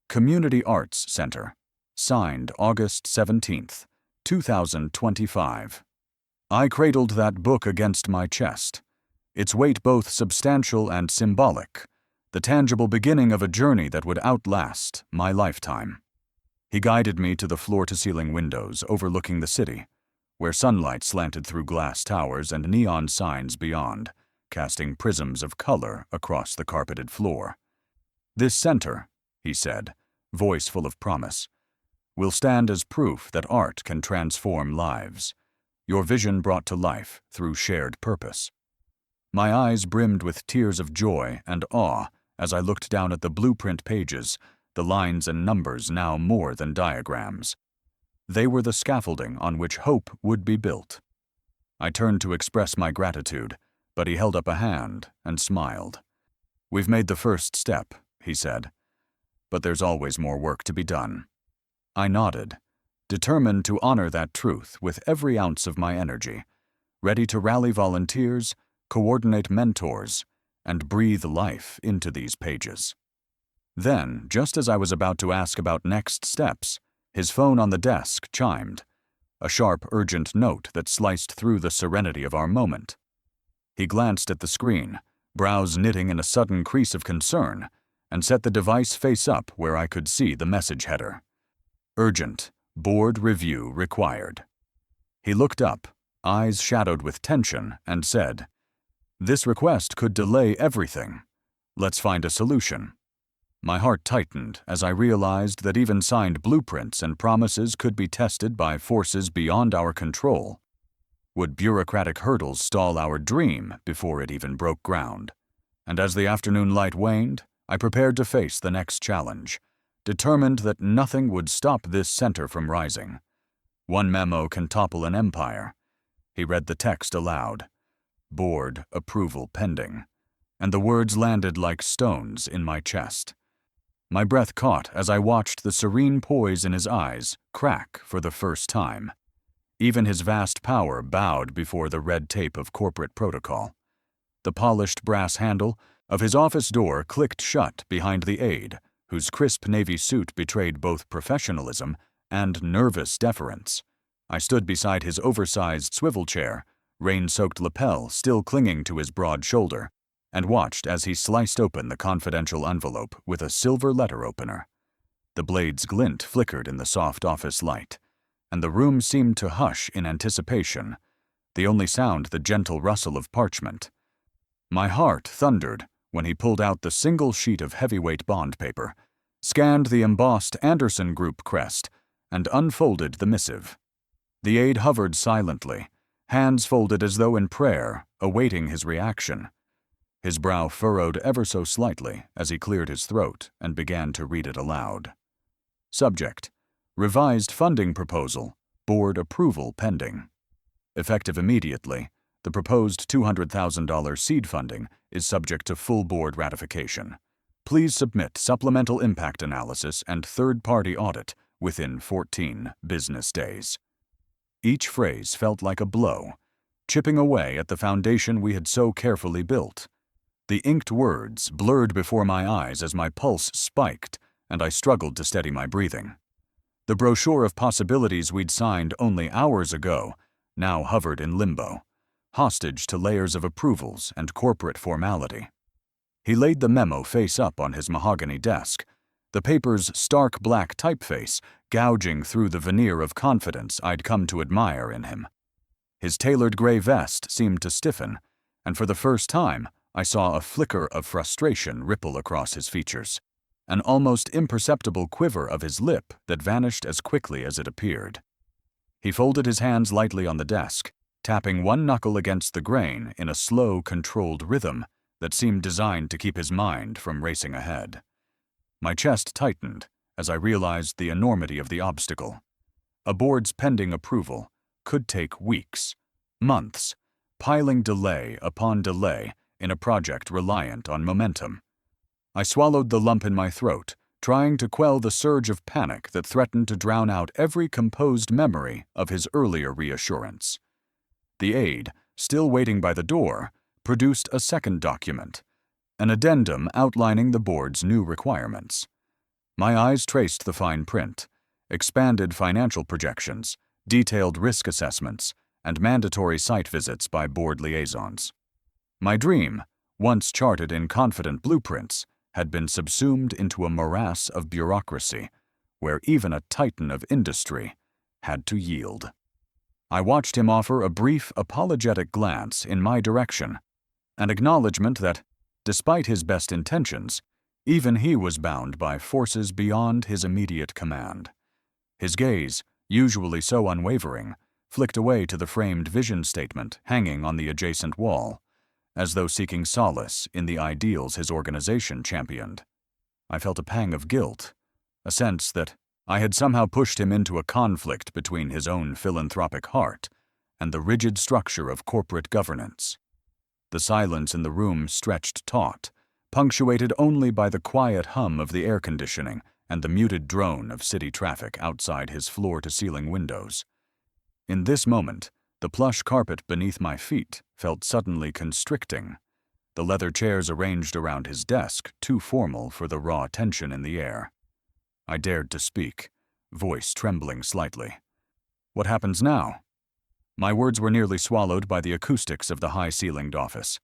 Community Arts Center, signed August 17th, 2025. I cradled that book against my chest, its weight both substantial and symbolic, the tangible beginning of a journey that would outlast my lifetime. He guided me to the floor-to-ceiling windows overlooking the city, where sunlight slanted through glass towers and neon signs beyond, casting prisms of color across the carpeted floor. "This center," he said, voice full of promise, "will stand as proof that art can transform lives. Your vision brought to life through shared purpose." My eyes brimmed with tears of joy and awe as I looked down at the blueprint pages, the lines and numbers now more than diagrams. They were the scaffolding on which hope would be built. I turned to express my gratitude, but he held up a hand and smiled. "We've made the first step," he said, "but there's always more work to be done." I nodded, determined to honor that truth with every ounce of my energy, ready to rally volunteers, coordinate mentors, and breathe life into these pages. Then, just as I was about to ask about next steps, his phone on the desk chimed, a sharp, urgent note that sliced through the serenity of our moment. He glanced at the screen, brows knitting in a sudden crease of concern, and set the device face up where I could see the message header. "Urgent. Board review required." He looked up, eyes shadowed with tension, and said, "This request could delay everything. Let's find a solution." My heart tightened as I realized that even signed blueprints and promises could be tested by forces beyond our control. Would bureaucratic hurdles stall our dream before it even broke ground? And as the afternoon light waned, I prepared to face the next challenge, determined that nothing would stop this center from rising. One memo can topple an empire. He read the text aloud. "Board approval pending," and the words landed like stones in my chest. My breath caught as I watched the serene poise in his eyes crack for the first time. Even his vast power bowed before the red tape of corporate protocol. The polished brass handle of his office door clicked shut behind the aide, whose crisp navy suit betrayed both professionalism and nervous deference. I stood beside his oversized swivel chair, rain-soaked lapel still clinging to his broad shoulder, and watched as he sliced open the confidential envelope with a silver letter opener. The blade's glint flickered in the soft office light, and the room seemed to hush in anticipation, the only sound the gentle rustle of parchment. My heart thundered when he pulled out the single sheet of heavyweight bond paper, scanned the embossed Anderson Group crest, and unfolded the missive. The aide hovered silently, hands folded as though in prayer, awaiting his reaction. His brow furrowed ever so slightly as he cleared his throat and began to read it aloud. Subject: Revised funding proposal, board approval pending. Effective immediately, the proposed $200,000 seed funding is subject to full board ratification. Please submit supplemental impact analysis and third-party audit within 14 business days. Each phrase felt like a blow, chipping away at the foundation we had so carefully built. The inked words blurred before my eyes as my pulse spiked and I struggled to steady my breathing. The brochure of possibilities we'd signed only hours ago now hovered in limbo, hostage to layers of approvals and corporate formality. He laid the memo face up on his mahogany desk, the paper's stark black typeface gouging through the veneer of confidence I'd come to admire in him. His tailored gray vest seemed to stiffen, and for the first time I saw a flicker of frustration ripple across his features, an almost imperceptible quiver of his lip that vanished as quickly as it appeared. He folded his hands lightly on the desk, tapping one knuckle against the grain in a slow, controlled rhythm that seemed designed to keep his mind from racing ahead. My chest tightened as I realized the enormity of the obstacle. A board's pending approval could take weeks, months, piling delay upon delay in a project reliant on momentum. I swallowed the lump in my throat, trying to quell the surge of panic that threatened to drown out every composed memory of his earlier reassurance. The aide, still waiting by the door, produced a second document, an addendum outlining the board's new requirements. My eyes traced the fine print, expanded financial projections, detailed risk assessments, and mandatory site visits by board liaisons. My dream, once charted in confident blueprints, had been subsumed into a morass of bureaucracy, where even a titan of industry had to yield. I watched him offer a brief, apologetic glance in my direction, an acknowledgement that, despite his best intentions, even he was bound by forces beyond his immediate command. His gaze, usually so unwavering, flicked away to the framed vision statement hanging on the adjacent wall, as though seeking solace in the ideals his organization championed. I felt a pang of guilt, a sense that I had somehow pushed him into a conflict between his own philanthropic heart and the rigid structure of corporate governance. The silence in the room stretched taut, punctuated only by the quiet hum of the air conditioning and the muted drone of city traffic outside his floor-to-ceiling windows. In this moment, the plush carpet beneath my feet felt suddenly constricting, the leather chairs arranged around his desk too formal for the raw tension in the air. I dared to speak, voice trembling slightly. "What happens now?" My words were nearly swallowed by the acoustics of the high-ceilinged office.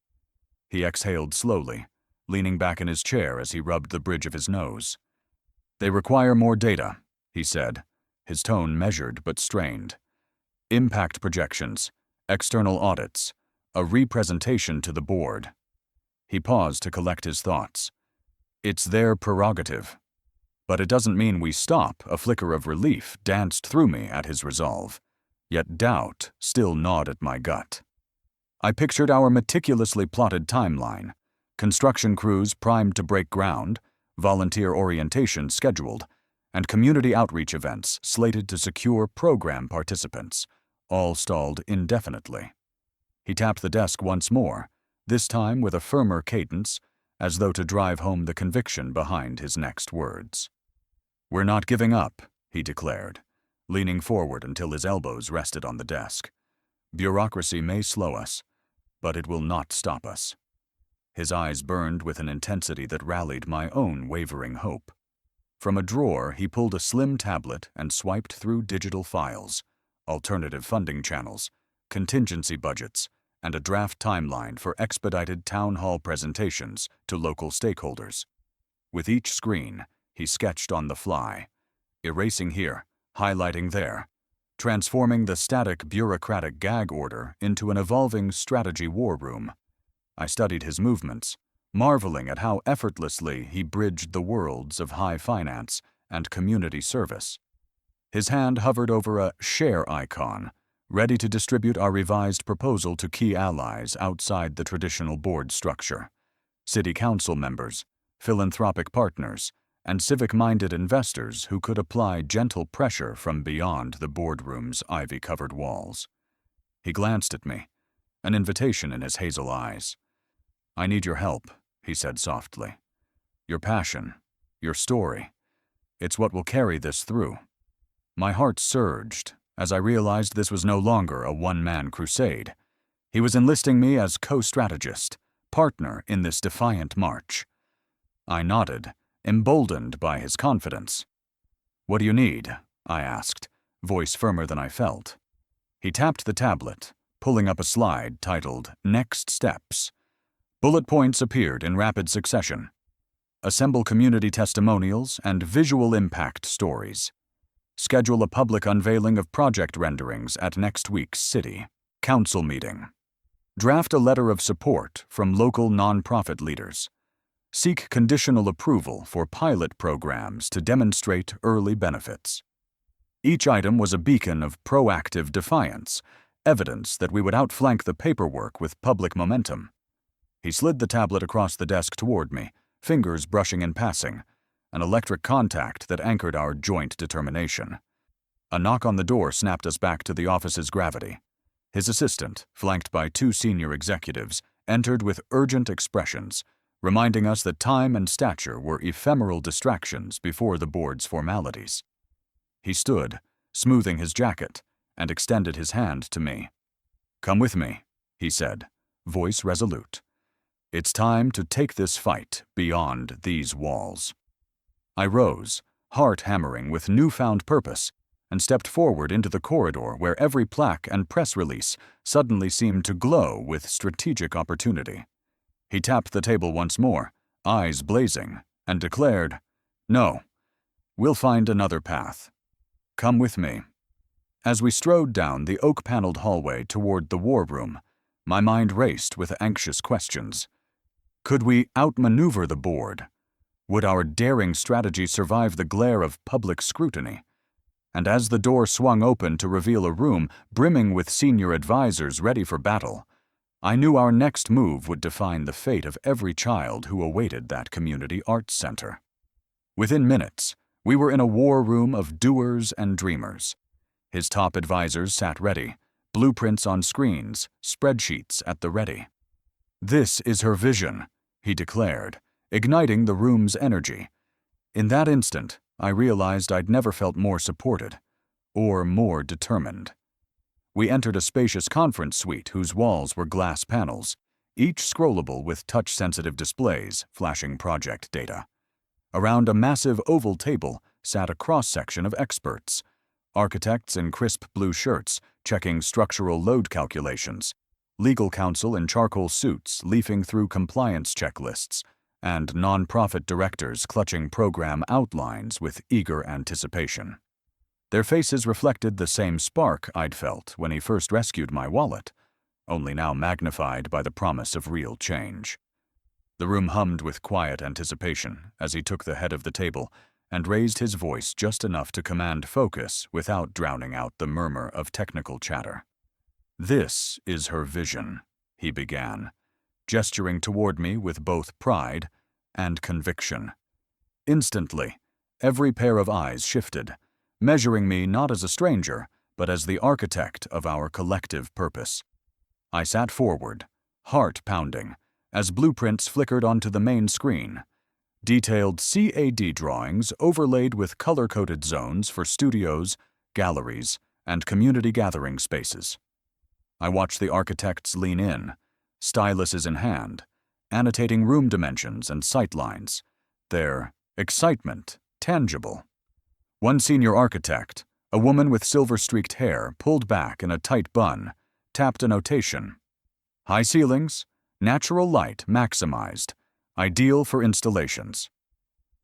He exhaled slowly, leaning back in his chair as he rubbed the bridge of his nose. "They require more data," he said, his tone measured but strained. "Impact projections, external audits, a representation to the board." He paused to collect his thoughts. "It's their prerogative. But it doesn't mean we stop." A flicker of relief danced through me at his resolve, yet doubt still gnawed at my gut. I pictured our meticulously plotted timeline, construction crews primed to break ground, volunteer orientation scheduled, and community outreach events slated to secure program participants, all stalled indefinitely. He tapped the desk once more, this time with a firmer cadence, as though to drive home the conviction behind his next words. "We're not giving up," he declared, leaning forward until his elbows rested on the desk. "Bureaucracy may slow us, but it will not stop us." His eyes burned with an intensity that rallied my own wavering hope. From a drawer, he pulled a slim tablet and swiped through digital files, alternative funding channels, contingency budgets, and a draft timeline for expedited town hall presentations to local stakeholders. With each screen, he sketched on the fly, erasing here, highlighting there, transforming the static bureaucratic gag order into an evolving strategy war room. I studied his movements, marveling at how effortlessly he bridged the worlds of high finance and community service. His hand hovered over a share icon, ready to distribute our revised proposal to key allies outside the traditional board structure. City council members, philanthropic partners, and civic-minded investors who could apply gentle pressure from beyond the boardroom's ivy-covered walls. He glanced at me, an invitation in his hazel eyes. "I need your help," he said softly. "Your passion, your story. It's what will carry this through." My heart surged as I realized this was no longer a one-man crusade. He was enlisting me as co-strategist, partner in this defiant march. I nodded, emboldened by his confidence. "What do you need?" I asked, voice firmer than I felt. He tapped the tablet, pulling up a slide titled Next Steps. Bullet points appeared in rapid succession. Assemble community testimonials and visual impact stories. Schedule a public unveiling of project renderings at next week's city council meeting. Draft a letter of support from local nonprofit leaders. Seek conditional approval for pilot programs to demonstrate early benefits. Each item was a beacon of proactive defiance, evidence that we would outflank the paperwork with public momentum. He slid the tablet across the desk toward me, fingers brushing in passing, an electric contact that anchored our joint determination. A knock on the door snapped us back to the office's gravity. His assistant, flanked by two senior executives, entered with urgent expressions, reminding us that time and stature were ephemeral distractions before the board's formalities. He stood, smoothing his jacket, and extended his hand to me. "Come with me," he said, voice resolute. "It's time to take this fight beyond these walls." I rose, heart hammering with newfound purpose, and stepped forward into the corridor where every plaque and press release suddenly seemed to glow with strategic opportunity. He tapped the table once more, eyes blazing, and declared, "No, we'll find another path. Come with me." As we strode down the oak-paneled hallway toward the war room, My mind raced with anxious questions. Could we outmaneuver the board? Would our daring strategy survive the glare of public scrutiny? And as the door swung open to reveal a room brimming with senior advisors ready for battle, I knew our next move would define the fate of every child who awaited that community arts center. Within minutes, we were in a war room of doers and dreamers. His top advisors sat ready, blueprints on screens, spreadsheets at the ready. "This is her vision," he declared, igniting the room's energy. In that instant, I realized I'd never felt more supported, or more determined. We entered a spacious conference suite whose walls were glass panels, each scrollable with touch-sensitive displays flashing project data. Around a massive oval table sat a cross-section of experts, architects in crisp blue shirts checking structural load calculations, legal counsel in charcoal suits leafing through compliance checklists, and nonprofit directors clutching program outlines with eager anticipation. Their faces reflected the same spark I'd felt when he first rescued my wallet, only now magnified by the promise of real change. The room hummed with quiet anticipation as he took the head of the table and raised his voice just enough to command focus without drowning out the murmur of technical chatter. "This is her vision," he began, gesturing toward me with both pride and conviction. Instantly, every pair of eyes shifted, measuring me not as a stranger, but as the architect of our collective purpose. I sat forward, heart pounding, as blueprints flickered onto the main screen. Detailed CAD drawings overlaid with color-coded zones for studios, galleries, and community gathering spaces. I watched the architects lean in, styluses in hand, annotating room dimensions and sightlines, their excitement tangible. One senior architect, a woman with silver-streaked hair pulled back in a tight bun, tapped a notation. "High ceilings, natural light maximized, ideal for installations."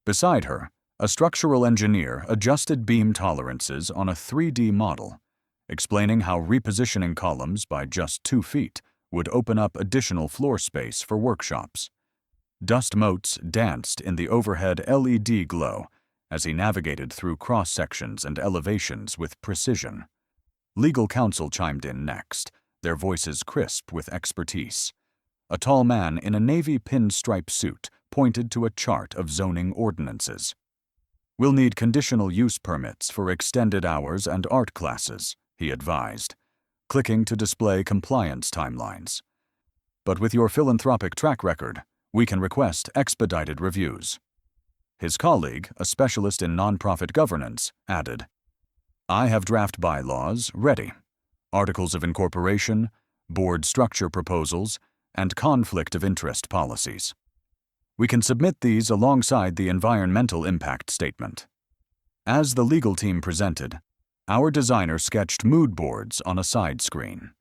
Beside her, a structural engineer adjusted beam tolerances on a 3D model, explaining how repositioning columns by just 2 feet would open up additional floor space for workshops. Dust motes danced in the overhead LED glow as he navigated through cross-sections and elevations with precision. Legal counsel chimed in next, their voices crisp with expertise. A tall man in a navy pinstripe suit pointed to a chart of zoning ordinances. "We'll need conditional use permits for extended hours and art classes," he advised, clicking to display compliance timelines. "But with your philanthropic track record, we can request expedited reviews." His colleague, a specialist in nonprofit governance, added, "I have draft bylaws ready, articles of incorporation, board structure proposals, and conflict of interest policies. We can submit these alongside the environmental impact statement." As the legal team presented, our designer sketched mood boards on a side screen,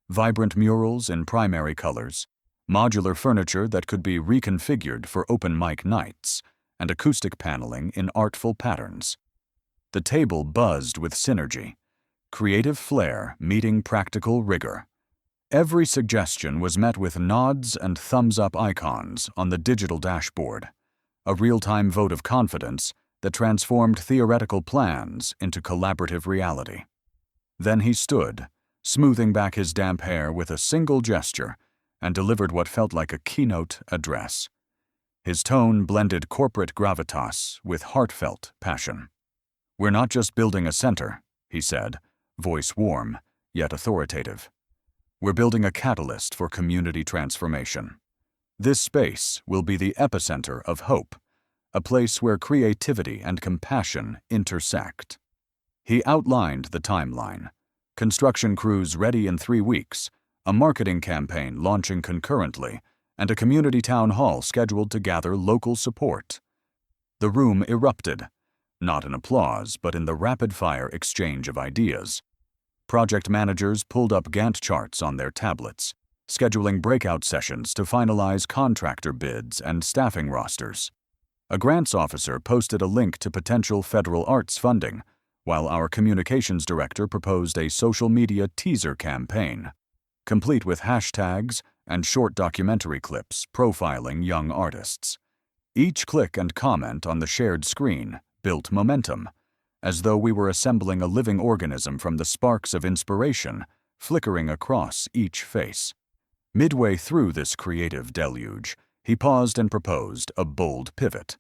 vibrant murals in primary colors, modular furniture that could be reconfigured for open mic nights, and acoustic paneling in artful patterns. The table buzzed with synergy, creative flair meeting practical rigor. Every suggestion was met with nods and thumbs-up icons on the digital dashboard, a real-time vote of confidence that transformed theoretical plans into collaborative reality. Then he stood, smoothing back his damp hair with a single gesture, and delivered what felt like a keynote address. His tone blended corporate gravitas with heartfelt passion. "We're not just building a center," he said, voice warm, yet authoritative. "We're building a catalyst for community transformation. This space will be the epicenter of hope, a place where creativity and compassion intersect." He outlined the timeline: construction crews ready in 3 weeks, a marketing campaign launching concurrently, and a community town hall scheduled to gather local support. The room erupted, not in applause but in the rapid-fire exchange of ideas. Project managers pulled up Gantt charts on their tablets, scheduling breakout sessions to finalize contractor bids and staffing rosters. A grants officer posted a link to potential federal arts funding, while our communications director proposed a social media teaser campaign. complete with hashtags and short documentary clips profiling young artists. Each click and comment on the shared screen built momentum, as though we were assembling a living organism from the sparks of inspiration flickering across each face. Midway through this creative deluge, he paused and proposed a bold pivot,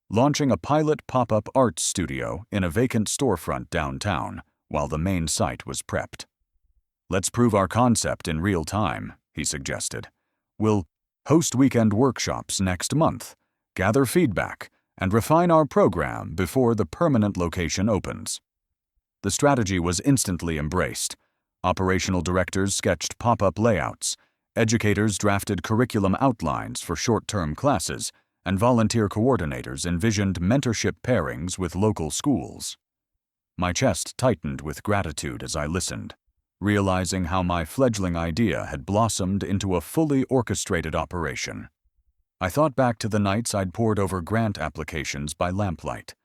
launching a pilot pop-up art studio in a vacant storefront downtown while the main site was prepped. "Let's prove our concept in real time," he suggested. "We'll host weekend workshops next month, gather feedback, and refine our program before the permanent location opens." The strategy was instantly embraced. Operational directors sketched pop-up layouts, educators drafted curriculum outlines for short-term classes, and volunteer coordinators envisioned mentorship pairings with local schools. My chest tightened with gratitude as I listened, realizing how my fledgling idea had blossomed into a fully orchestrated operation. I thought back to the nights I'd pored over grant applications by lamplight,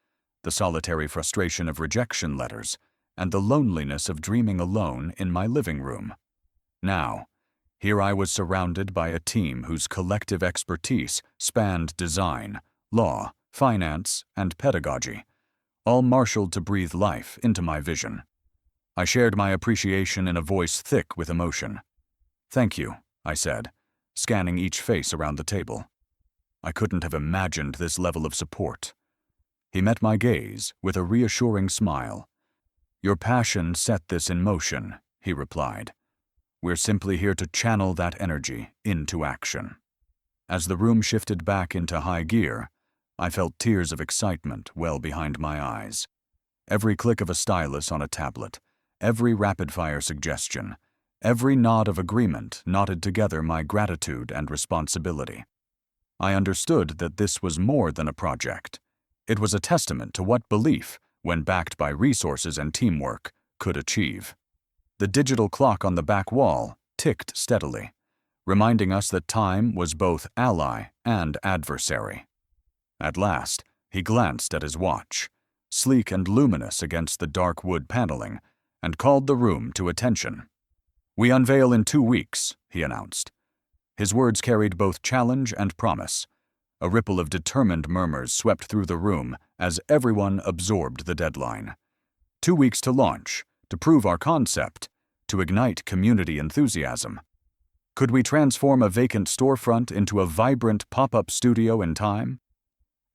the solitary frustration of rejection letters, and the loneliness of dreaming alone in my living room. Now, here I was surrounded by a team whose collective expertise spanned design, law, finance, and pedagogy, all marshaled to breathe life into my vision. I shared my appreciation in a voice thick with emotion. "Thank you," I said, scanning each face around the table. I couldn't have imagined this level of support. He met my gaze with a reassuring smile. "Your passion set this in motion," he replied. "We're simply here to channel that energy into action." As the room shifted back into high gear, I felt tears of excitement well behind my eyes. Every click of a stylus on a tablet, every rapid-fire suggestion, every nod of agreement knotted together my gratitude and responsibility. I understood that this was more than a project. It was a testament to what belief, when backed by resources and teamwork, could achieve. The digital clock on the back wall ticked steadily, reminding us that time was both ally and adversary. At last, he glanced at his watch, sleek and luminous against the dark wood paneling, and called the room to attention. "We unveil in 2 weeks," he announced. His words carried both challenge and promise. A ripple of determined murmurs swept through the room as everyone absorbed the deadline. 2 weeks to launch, to prove our concept, to ignite community enthusiasm. Could we transform a vacant storefront into a vibrant pop-up studio in time?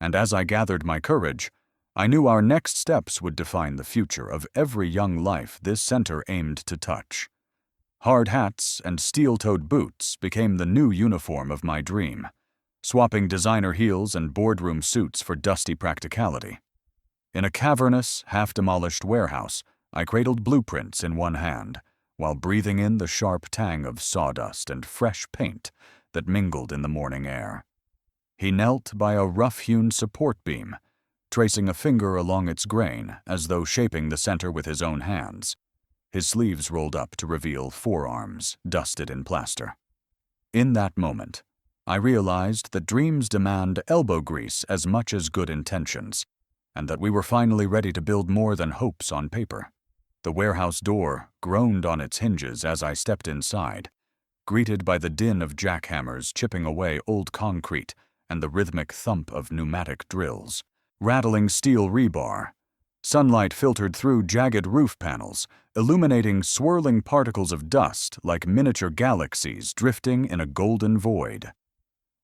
And as I gathered my courage, I knew our next steps would define the future of every young life this center aimed to touch. Hard hats and steel-toed boots became the new uniform of my dream, swapping designer heels and boardroom suits for dusty practicality. In a cavernous, half-demolished warehouse, I cradled blueprints in one hand, while breathing in the sharp tang of sawdust and fresh paint that mingled in the morning air. He knelt by a rough-hewn support beam, tracing a finger along its grain as though shaping the center with his own hands. His sleeves rolled up to reveal forearms dusted in plaster. In that moment, I realized that dreams demand elbow grease as much as good intentions, and that we were finally ready to build more than hopes on paper. The warehouse door groaned on its hinges as I stepped inside, greeted by the din of jackhammers chipping away old concrete and the rhythmic thump of pneumatic drills, rattling steel rebar. Sunlight filtered through jagged roof panels, illuminating swirling particles of dust like miniature galaxies drifting in a golden void.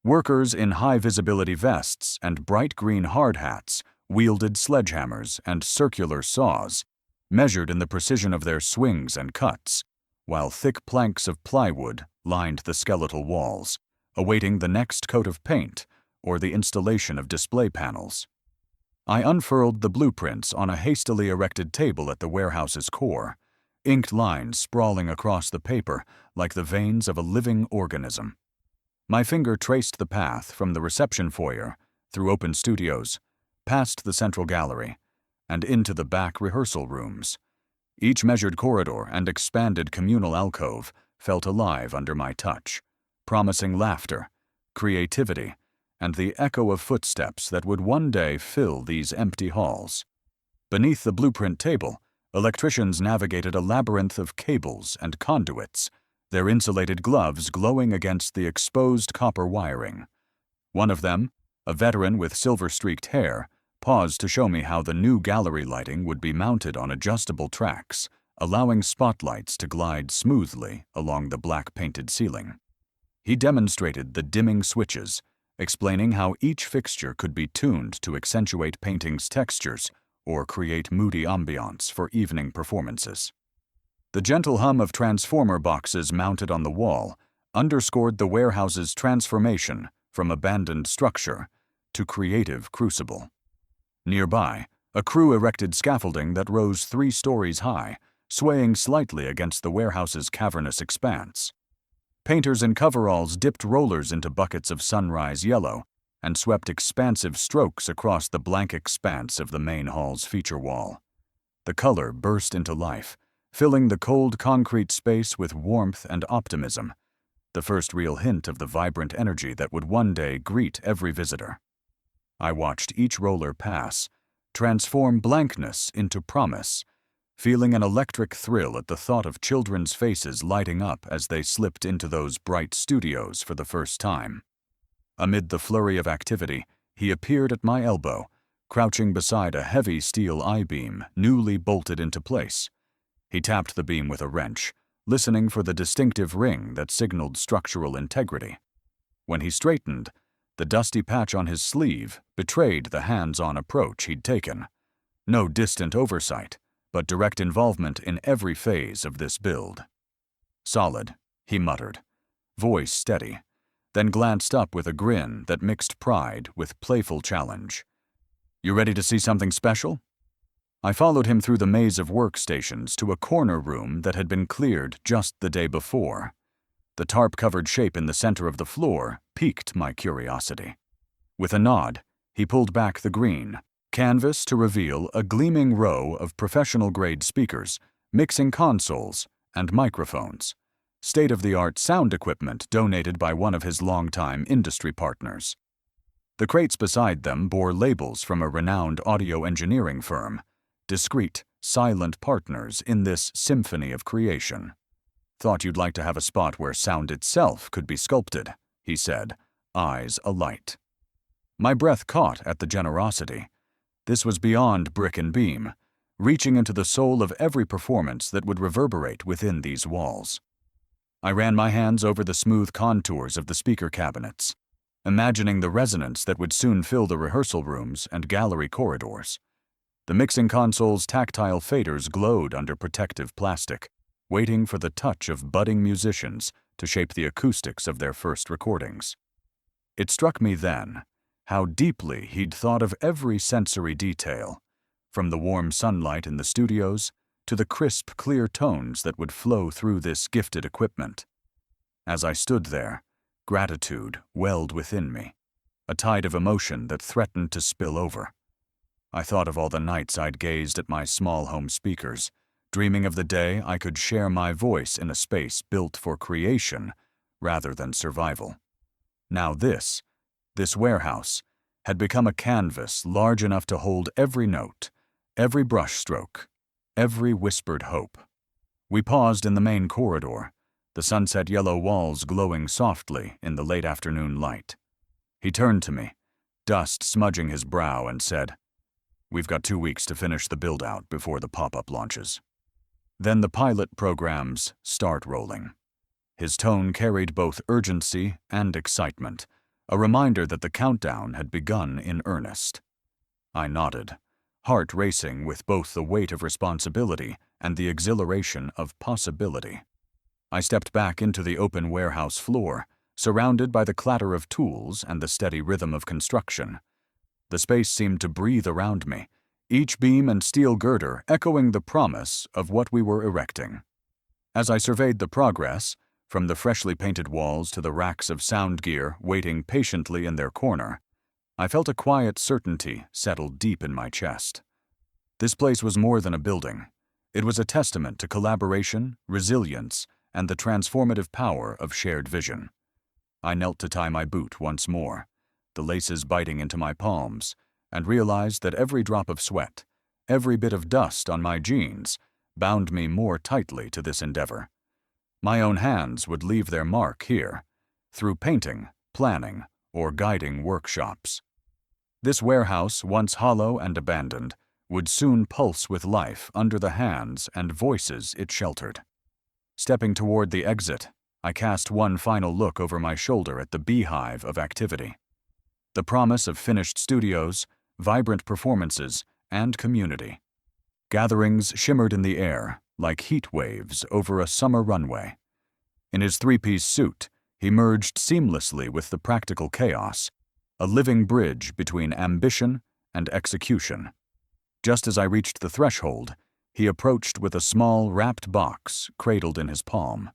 Workers in high-visibility vests and bright green hard hats wielded sledgehammers and circular saws, measured in the precision of their swings and cuts, while thick planks of plywood lined the skeletal walls, awaiting the next coat of paint or the installation of display panels. I unfurled the blueprints on a hastily erected table at the warehouse's core, inked lines sprawling across the paper like the veins of a living organism. My finger traced the path from the reception foyer, through open studios, past the central gallery, and into the back rehearsal rooms. Each measured corridor and expanded communal alcove felt alive under my touch, promising laughter, creativity, and the echo of footsteps that would one day fill these empty halls. Beneath the blueprint table, electricians navigated a labyrinth of cables and conduits, their insulated gloves glowing against the exposed copper wiring. One of them, a veteran with silver-streaked hair, paused to show me how the new gallery lighting would be mounted on adjustable tracks, allowing spotlights to glide smoothly along the black-painted ceiling. He demonstrated the dimming switches, explaining how each fixture could be tuned to accentuate painting's textures or create moody ambiance for evening performances. The gentle hum of transformer boxes mounted on the wall underscored the warehouse's transformation from abandoned structure to creative crucible. Nearby, a crew erected scaffolding that rose 3 stories high, swaying slightly against the warehouse's cavernous expanse. Painters in coveralls dipped rollers into buckets of sunrise yellow and swept expansive strokes across the blank expanse of the main hall's feature wall. The color burst into life, filling the cold concrete space with warmth and optimism, the first real hint of the vibrant energy that would one day greet every visitor. I watched each roller pass, transform blankness into promise, feeling an electric thrill at the thought of children's faces lighting up as they slipped into those bright studios for the first time. Amid the flurry of activity, he appeared at my elbow, crouching beside a heavy steel I-beam newly bolted into place. He tapped the beam with a wrench, listening for the distinctive ring that signaled structural integrity. When he straightened, the dusty patch on his sleeve betrayed the hands-on approach he'd taken. No distant oversight, but direct involvement in every phase of this build. "Solid," he muttered, voice steady, then glanced up with a grin that mixed pride with playful challenge. "You ready to see something special?" I followed him through the maze of workstations to a corner room that had been cleared just the day before. The tarp-covered shape in the center of the floor piqued my curiosity. With a nod, he pulled back the green canvas to reveal a gleaming row of professional-grade speakers, mixing consoles, and microphones, state-of-the-art sound equipment donated by one of his longtime industry partners. The crates beside them bore labels from a renowned audio engineering firm, discreet, silent partners in this symphony of creation. "Thought you'd like to have a spot where sound itself could be sculpted," he said, eyes alight. My breath caught at the generosity. This was beyond brick and beam, reaching into the soul of every performance that would reverberate within these walls. I ran my hands over the smooth contours of the speaker cabinets, imagining the resonance that would soon fill the rehearsal rooms and gallery corridors. The mixing console's tactile faders glowed under protective plastic, waiting for the touch of budding musicians to shape the acoustics of their first recordings. It struck me then how deeply he'd thought of every sensory detail, from the warm sunlight in the studios to the crisp, clear tones that would flow through this gifted equipment. As I stood there, gratitude welled within me, a tide of emotion that threatened to spill over. I thought of all the nights I'd gazed at my small home speakers, dreaming of the day I could share my voice in a space built for creation rather than survival. Now this warehouse, had become a canvas large enough to hold every note, every brushstroke, every whispered hope. We paused in the main corridor, the sunset yellow walls glowing softly in the late afternoon light. He turned to me, dust smudging his brow, and said, "We've got 2 weeks to finish the build-out before the pop-up launches. Then the pilot programs start rolling." His tone carried both urgency and excitement, a reminder that the countdown had begun in earnest. I nodded, heart racing with both the weight of responsibility and the exhilaration of possibility. I stepped back into the open warehouse floor, surrounded by the clatter of tools and the steady rhythm of construction. The space seemed to breathe around me, each beam and steel girder echoing the promise of what we were erecting. As I surveyed the progress, from the freshly painted walls to the racks of sound gear waiting patiently in their corner, I felt a quiet certainty settle deep in my chest. This place was more than a building. It was a testament to collaboration, resilience, and the transformative power of shared vision. I knelt to tie my boot once more, the laces biting into my palms, and realized that every drop of sweat, every bit of dust on my jeans, bound me more tightly to this endeavor. My own hands would leave their mark here, through painting, planning, or guiding workshops. This warehouse, once hollow and abandoned, would soon pulse with life under the hands and voices it sheltered. Stepping toward the exit, I cast one final look over my shoulder at the beehive of activity. The promise of finished studios, vibrant performances, and community. Gatherings shimmered in the air, like heat waves over a summer runway. In his three-piece suit, he merged seamlessly with the practical chaos, a living bridge between ambition and execution. Just as I reached the threshold, he approached with a small, wrapped box cradled in his palm.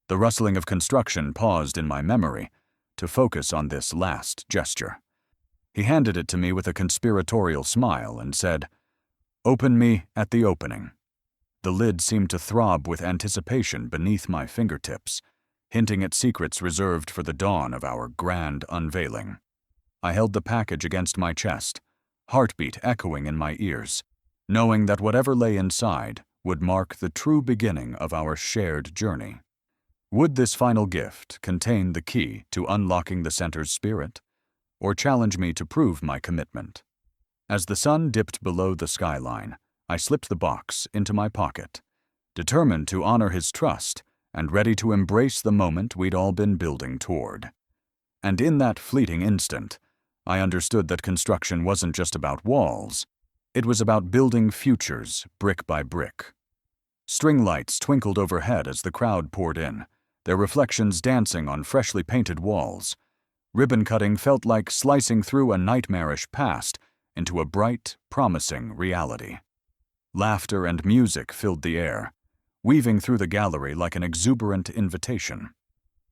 The rustling of construction paused in my memory to focus on this last gesture. He handed it to me with a conspiratorial smile and said, "Open me at the opening." The lid seemed to throb with anticipation beneath my fingertips, hinting at secrets reserved for the dawn of our grand unveiling. I held the package against my chest, heartbeat echoing in my ears, knowing that whatever lay inside would mark the true beginning of our shared journey. Would this final gift contain the key to unlocking the center's spirit, or challenge me to prove my commitment? As the sun dipped below the skyline, I slipped the box into my pocket, determined to honor his trust and ready to embrace the moment we'd all been building toward. And in that fleeting instant, I understood that construction wasn't just about walls. It was about building futures brick by brick. String lights twinkled overhead as the crowd poured in, their reflections dancing on freshly painted walls. Ribbon cutting felt like slicing through a nightmarish past into a bright, promising reality. Laughter and music filled the air, weaving through the gallery like an exuberant invitation.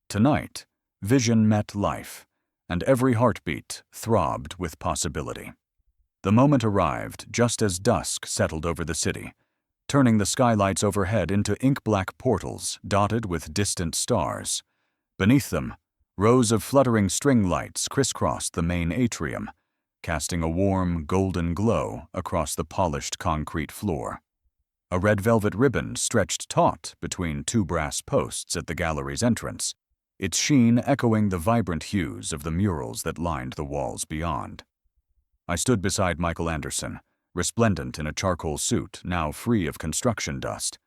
Tonight, vision met life, and every heartbeat throbbed with possibility. The moment arrived just as dusk settled over the city, turning the skylights overhead into ink-black portals dotted with distant stars. Beneath them, rows of fluttering string lights crisscrossed the main atrium, casting a warm, golden glow across the polished concrete floor. A red velvet ribbon stretched taut between two brass posts at the gallery's entrance, its sheen echoing the vibrant hues of the murals that lined the walls beyond. I stood beside Michael Anderson, resplendent in a charcoal suit now free of construction dust,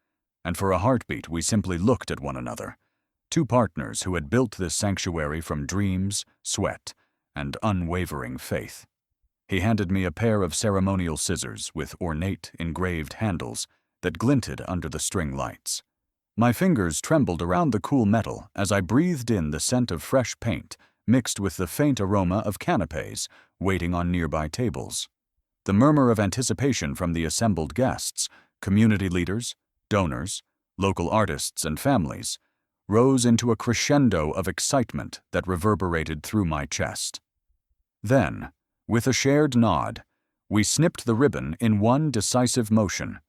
and for a heartbeat we simply looked at one another, two partners who had built this sanctuary from dreams, sweat, and unwavering faith. He handed me a pair of ceremonial scissors with ornate, engraved handles that glinted under the string lights. My fingers trembled around the cool metal as I breathed in the scent of fresh paint mixed with the faint aroma of canapes waiting on nearby tables. The murmur of anticipation from the assembled guests, community leaders, donors, local artists, and families, rose into a crescendo of excitement that reverberated through my chest. Then, with a shared nod, we snipped the ribbon in one decisive motion.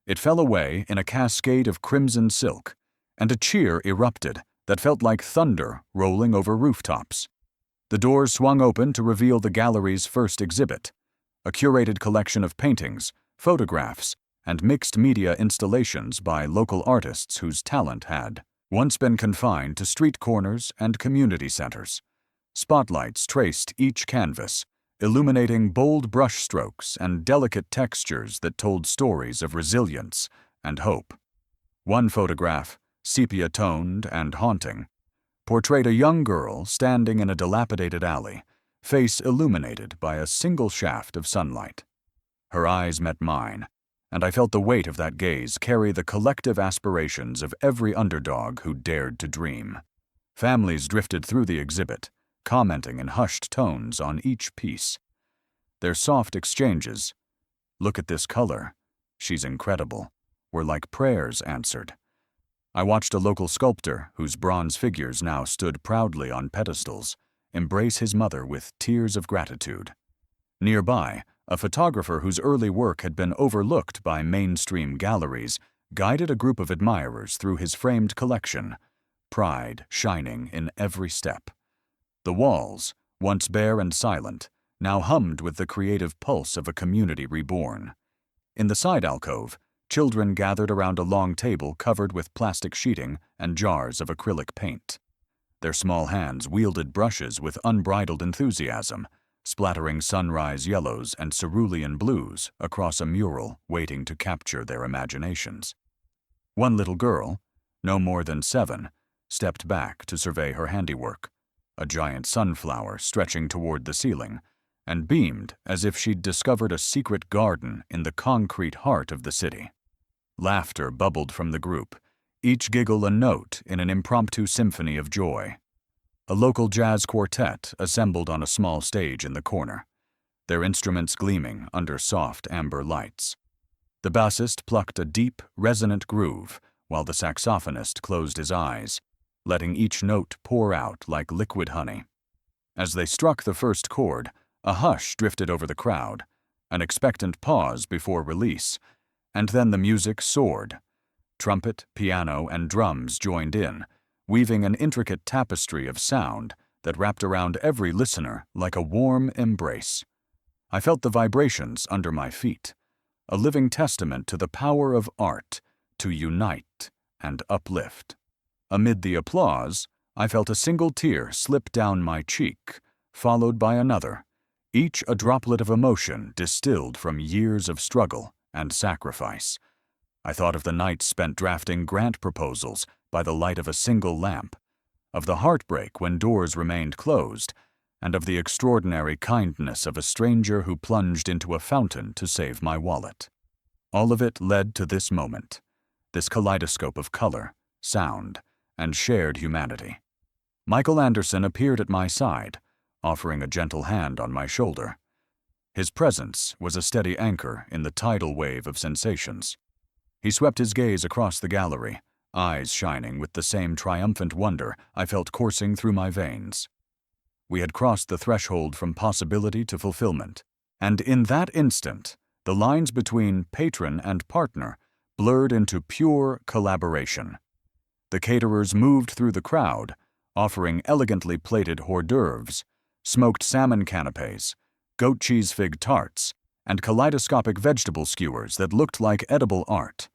It fell away in a cascade of crimson silk, and a cheer erupted that felt like thunder rolling over rooftops. The doors swung open to reveal the gallery's first exhibit, a curated collection of paintings, photographs, and mixed-media installations by local artists whose talent had once been confined to street corners and community centers. Spotlights traced each canvas, illuminating bold brushstrokes and delicate textures that told stories of resilience and hope. One photograph, sepia-toned and haunting, portrayed a young girl standing in a dilapidated alley, face illuminated by a single shaft of sunlight. Her eyes met mine, and I felt the weight of that gaze carry the collective aspirations of every underdog who dared to dream. Families drifted through the exhibit, commenting in hushed tones on each piece. Their soft exchanges, "Look at this color, she's incredible," were like prayers answered. I watched a local sculptor, whose bronze figures now stood proudly on pedestals, embrace his mother with tears of gratitude. Nearby, a photographer whose early work had been overlooked by mainstream galleries guided a group of admirers through his framed collection, pride shining in every step. The walls, once bare and silent, now hummed with the creative pulse of a community reborn. In the side alcove, Children gathered around a long table covered with plastic sheeting and jars of acrylic paint. Their small hands wielded brushes with unbridled enthusiasm, splattering sunrise yellows and cerulean blues across a mural waiting to capture their imaginations. One little girl, no more than 7, stepped back to survey her handiwork, a giant sunflower stretching toward the ceiling, and beamed as if she'd discovered a secret garden in the concrete heart of the city. Laughter bubbled from the group, each giggle a note in an impromptu symphony of joy. A local jazz quartet assembled on a small stage in the corner, their instruments gleaming under soft amber lights. The bassist plucked a deep, resonant groove, while the saxophonist closed his eyes, letting each note pour out like liquid honey. As they struck the first chord, a hush drifted over the crowd, an expectant pause before release, and then the music soared. Trumpet, piano, and drums joined in, weaving an intricate tapestry of sound that wrapped around every listener like a warm embrace. I felt the vibrations under my feet, a living testament to the power of art to unite and uplift. Amid the applause, I felt a single tear slip down my cheek, followed by another, each a droplet of emotion distilled from years of struggle and sacrifice. I thought of the nights spent drafting grant proposals by the light of a single lamp, of the heartbreak when doors remained closed, and of the extraordinary kindness of a stranger who plunged into a fountain to save my wallet. All of it led to this moment, this kaleidoscope of color, sound, and shared humanity. Michael Anderson appeared at my side, offering a gentle hand on my shoulder. His presence was a steady anchor in the tidal wave of sensations. He swept his gaze across the gallery, eyes shining with the same triumphant wonder I felt coursing through my veins. We had crossed the threshold from possibility to fulfillment, and in that instant, the lines between patron and partner blurred into pure collaboration. The caterers moved through the crowd, offering elegantly plated hors d'oeuvres, smoked salmon canapes, goat cheese fig tarts, and kaleidoscopic vegetable skewers that looked like edible art.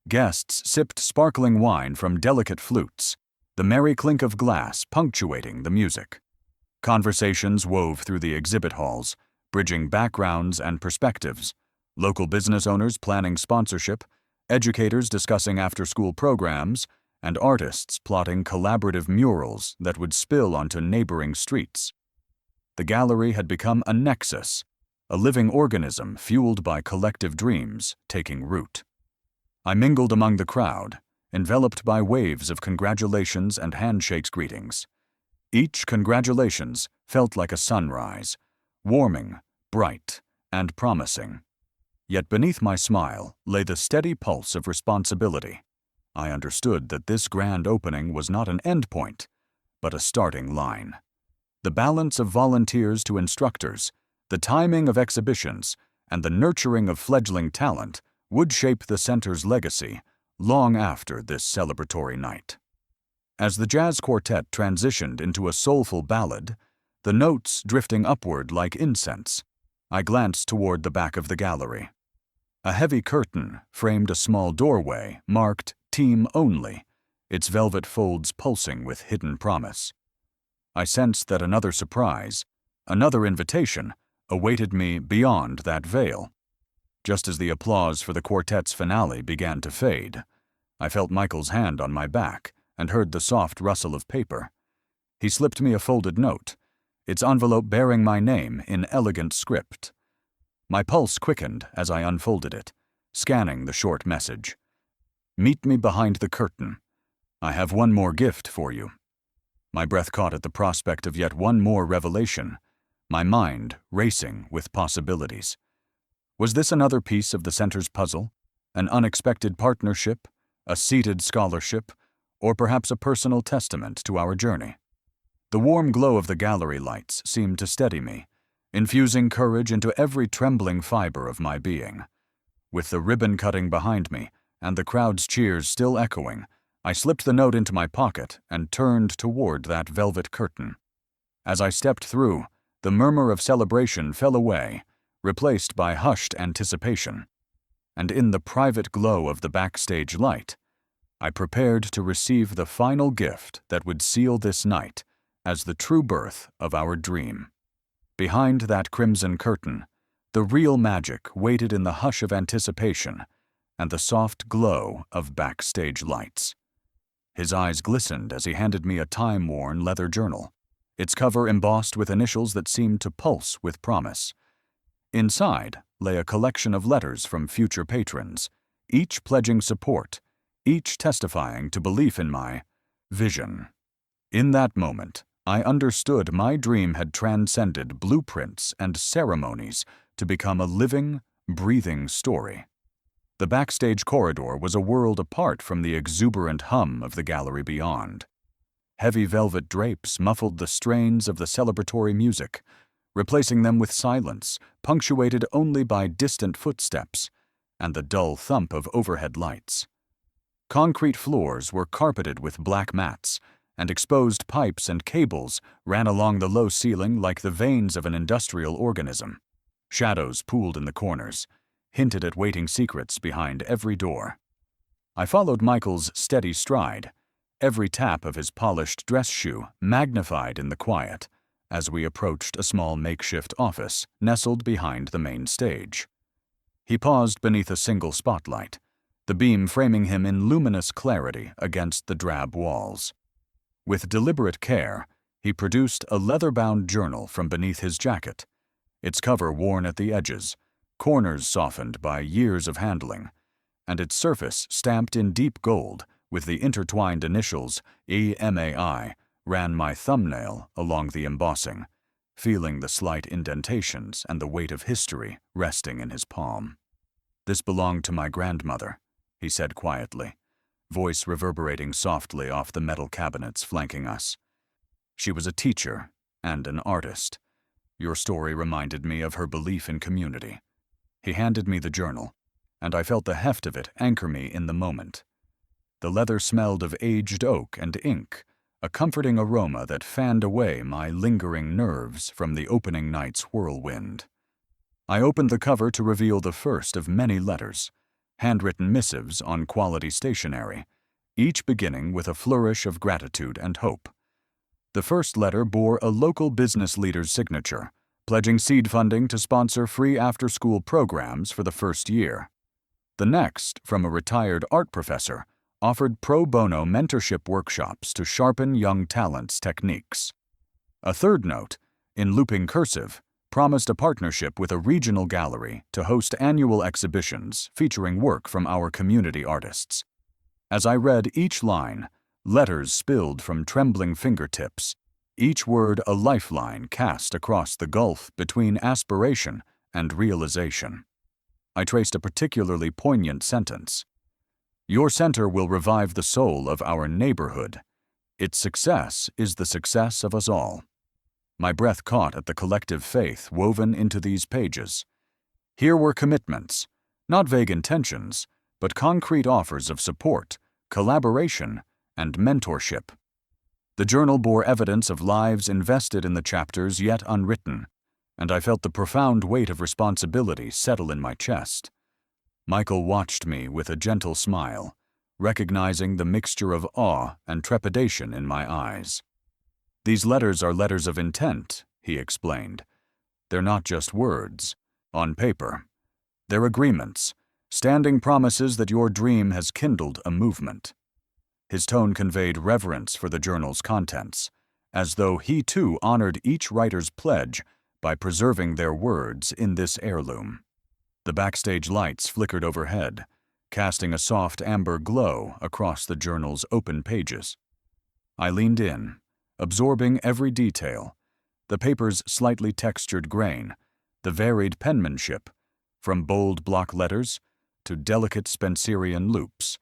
Guests sipped sparkling wine from delicate flutes, the merry clink of glass punctuating the music. Conversations wove through the exhibit halls, bridging backgrounds and perspectives, local business owners planning sponsorship, educators discussing after-school programs, and artists plotting collaborative murals that would spill onto neighboring streets. The gallery had become a nexus, a living organism fueled by collective dreams taking root. I mingled among the crowd, enveloped by waves of congratulations and handshakes greetings. Each congratulations felt like a sunrise, warming, bright, and promising. Yet beneath my smile lay the steady pulse of responsibility. I understood that this grand opening was not an endpoint, but a starting line. The balance of volunteers to instructors, the timing of exhibitions, and the nurturing of fledgling talent would shape the center's legacy long after this celebratory night. As the jazz quartet transitioned into a soulful ballad, the notes drifting upward like incense, I glanced toward the back of the gallery. A heavy curtain framed a small doorway marked Team Only, its velvet folds pulsing with hidden promise. I sensed that another surprise, another invitation, awaited me beyond that veil. Just as the applause for the quartet's finale began to fade, I felt Michael's hand on my back and heard the soft rustle of paper. He slipped me a folded note, its envelope bearing my name in elegant script. My pulse quickened as I unfolded it, scanning the short message. "Meet me behind the curtain. I have one more gift for you." My breath caught at the prospect of yet one more revelation, my mind racing with possibilities. Was this another piece of the center's puzzle? An unexpected partnership? A seated scholarship? Or perhaps a personal testament to our journey? The warm glow of the gallery lights seemed to steady me, infusing courage into every trembling fiber of my being. With the ribbon cutting behind me and the crowd's cheers still echoing, I slipped the note into my pocket and turned toward that velvet curtain. As I stepped through, the murmur of celebration fell away, replaced by hushed anticipation. and in the private glow of the backstage light, I prepared to receive the final gift that would seal this night as the true birth of our dream. Behind that crimson curtain, the real magic waited in the hush of anticipation and the soft glow of backstage lights. His eyes glistened as he handed me a time-worn leather journal, its cover embossed with initials that seemed to pulse with promise. Inside lay a collection of letters from future patrons, each pledging support, each testifying to belief in my vision. In that moment, I understood my dream had transcended blueprints and ceremonies to become a living, breathing story. The backstage corridor was a world apart from the exuberant hum of the gallery beyond. Heavy velvet drapes muffled the strains of the celebratory music, replacing them with silence, punctuated only by distant footsteps and the dull thump of overhead lights. Concrete floors were carpeted with black mats, and exposed pipes and cables ran along the low ceiling like the veins of an industrial organism. Shadows pooled in the corners, hinted at waiting secrets behind every door. I followed Michael's steady stride, every tap of his polished dress shoe magnified in the quiet, as we approached a small makeshift office nestled behind the main stage. He paused beneath a single spotlight, the beam framing him in luminous clarity against the drab walls. With deliberate care, he produced a leather-bound journal from beneath his jacket, its cover worn at the edges, corners softened by years of handling, and its surface stamped in deep gold with the intertwined initials EMAI. Ran my thumbnail along the embossing, feeling the slight indentations and the weight of history resting in his palm. "This belonged to my grandmother," he said quietly, voice reverberating softly off the metal cabinets flanking us. "She was a teacher and an artist. Your story reminded me of her belief in community." He handed me the journal, and I felt the heft of it anchor me in the moment. The leather smelled of aged oak and ink, a comforting aroma that fanned away my lingering nerves from the opening night's whirlwind. I opened the cover to reveal the first of many letters, handwritten missives on quality stationery, each beginning with a flourish of gratitude and hope. The first letter bore a local business leader's signature, pledging seed funding to sponsor free after-school programs for the first year. The next, from a retired art professor, offered pro bono mentorship workshops to sharpen young talents' techniques. A third note, in looping cursive, promised a partnership with a regional gallery to host annual exhibitions featuring work from our community artists. As I read each line, letters spilled from trembling fingertips, each word a lifeline cast across the gulf between aspiration and realization. I traced a particularly poignant sentence. "Your center will revive the soul of our neighborhood. Its success is the success of us all." My breath caught at the collective faith woven into these pages. Here were commitments, not vague intentions, but concrete offers of support, collaboration, and mentorship. The journal bore evidence of lives invested in the chapters yet unwritten, and I felt the profound weight of responsibility settle in my chest. Michael watched me with a gentle smile, recognizing the mixture of awe and trepidation in my eyes. "These letters are letters of intent," he explained. "They're not just words, on paper. They're agreements, standing promises that your dream has kindled a movement." His tone conveyed reverence for the journal's contents, as though he too honored each writer's pledge by preserving their words in this heirloom. The backstage lights flickered overhead, casting a soft amber glow across the journal's open pages. I leaned in, absorbing every detail, the paper's slightly textured grain, the varied penmanship, from bold block letters to delicate Spencerian loops,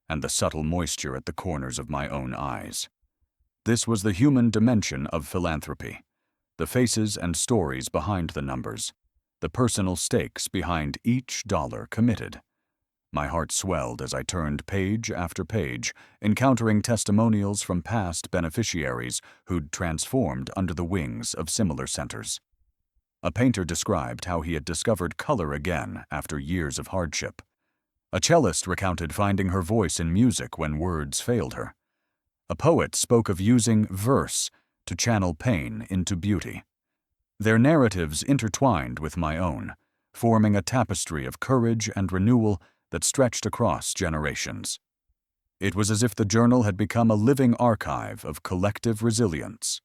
and the subtle moisture at the corners of my own eyes. This was the human dimension of philanthropy, the faces and stories behind the numbers, the personal stakes behind each dollar committed. My heart swelled as I turned page after page, encountering testimonials from past beneficiaries who'd transformed under the wings of similar centers. A painter described how he had discovered color again after years of hardship, A cellist recounted finding her voice in music when words failed her. A poet spoke of using verse to channel pain into beauty. Their narratives intertwined with my own, forming a tapestry of courage and renewal that stretched across generations. It was as if the journal had become a living archive of collective resilience.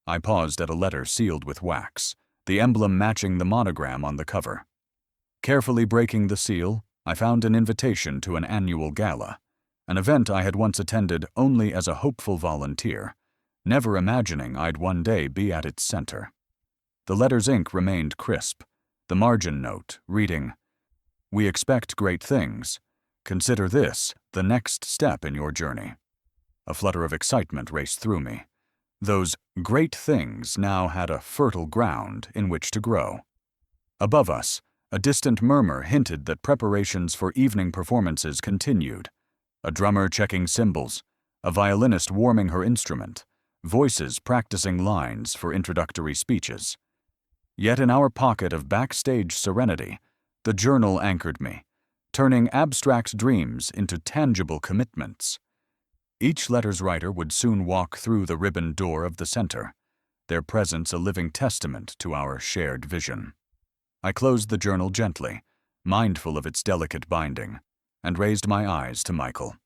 I paused at a letter sealed with wax, the emblem matching the monogram on the cover. Carefully breaking the seal, I found an invitation to an annual gala, an event I had once attended only as a hopeful volunteer, never imagining I'd one day be at its center. The letter's ink remained crisp, the margin note reading, "We expect great things. Consider this the next step in your journey." A flutter of excitement raced through me. Those great things now had a fertile ground in which to grow. Above us, a distant murmur hinted that preparations for evening performances continued. A drummer checking cymbals, a violinist warming her instrument, voices practicing lines for introductory speeches. Yet in our pocket of backstage serenity, the journal anchored me, turning abstract dreams into tangible commitments. Each letter's writer would soon walk through the ribboned door of the center, their presence a living testament to our shared vision. I closed the journal gently, mindful of its delicate binding, and raised my eyes to Michael.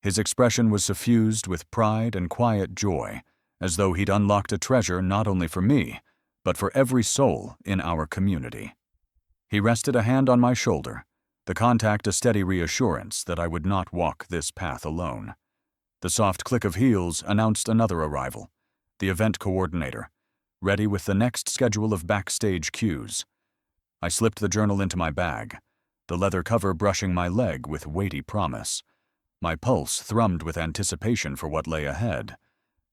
His expression was suffused with pride and quiet joy, as though he'd unlocked a treasure not only for me, but for every soul in our community. He rested a hand on my shoulder, the contact a steady reassurance that I would not walk this path alone. The soft click of heels announced another arrival, the event coordinator, ready with the next schedule of backstage cues. I slipped the journal into my bag, the leather cover brushing my leg with weighty promise. My pulse thrummed with anticipation for what lay ahead.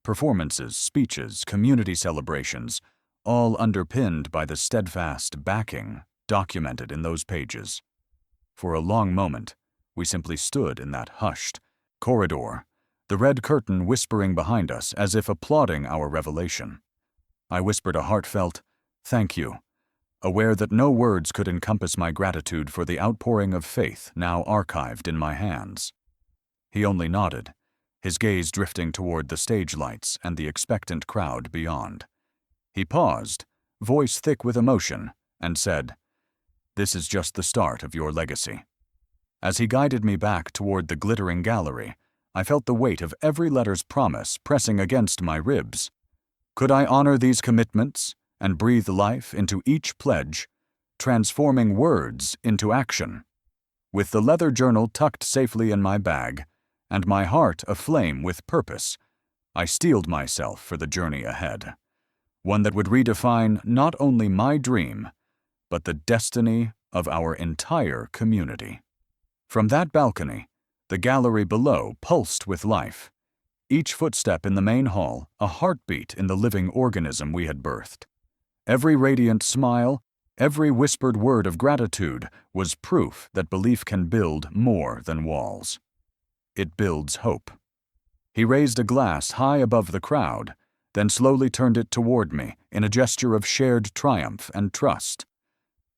Performances, speeches, community celebrations, all underpinned by the steadfast backing documented in those pages. For a long moment, we simply stood in that hushed corridor, the red curtain whispering behind us as if applauding our revelation. I whispered a heartfelt, "Thank you," aware that no words could encompass my gratitude for the outpouring of faith now archived in my hands. He only nodded, his gaze drifting toward the stage lights and the expectant crowd beyond. He paused, voice thick with emotion, and said, "This is just the start of your legacy." As he guided me back toward the glittering gallery, I felt the weight of every letter's promise pressing against my ribs. Could I honor these commitments and breathe life into each pledge, transforming words into action? With the leather journal tucked safely in my bag, and my heart aflame with purpose, I steeled myself for the journey ahead, one that would redefine not only my dream, but the destiny of our entire community. From that balcony, the gallery below pulsed with life, each footstep in the main hall a heartbeat in the living organism we had birthed. Every radiant smile, every whispered word of gratitude was proof that belief can build more than walls. It builds hope. He raised a glass high above the crowd, then slowly turned it toward me in a gesture of shared triumph and trust.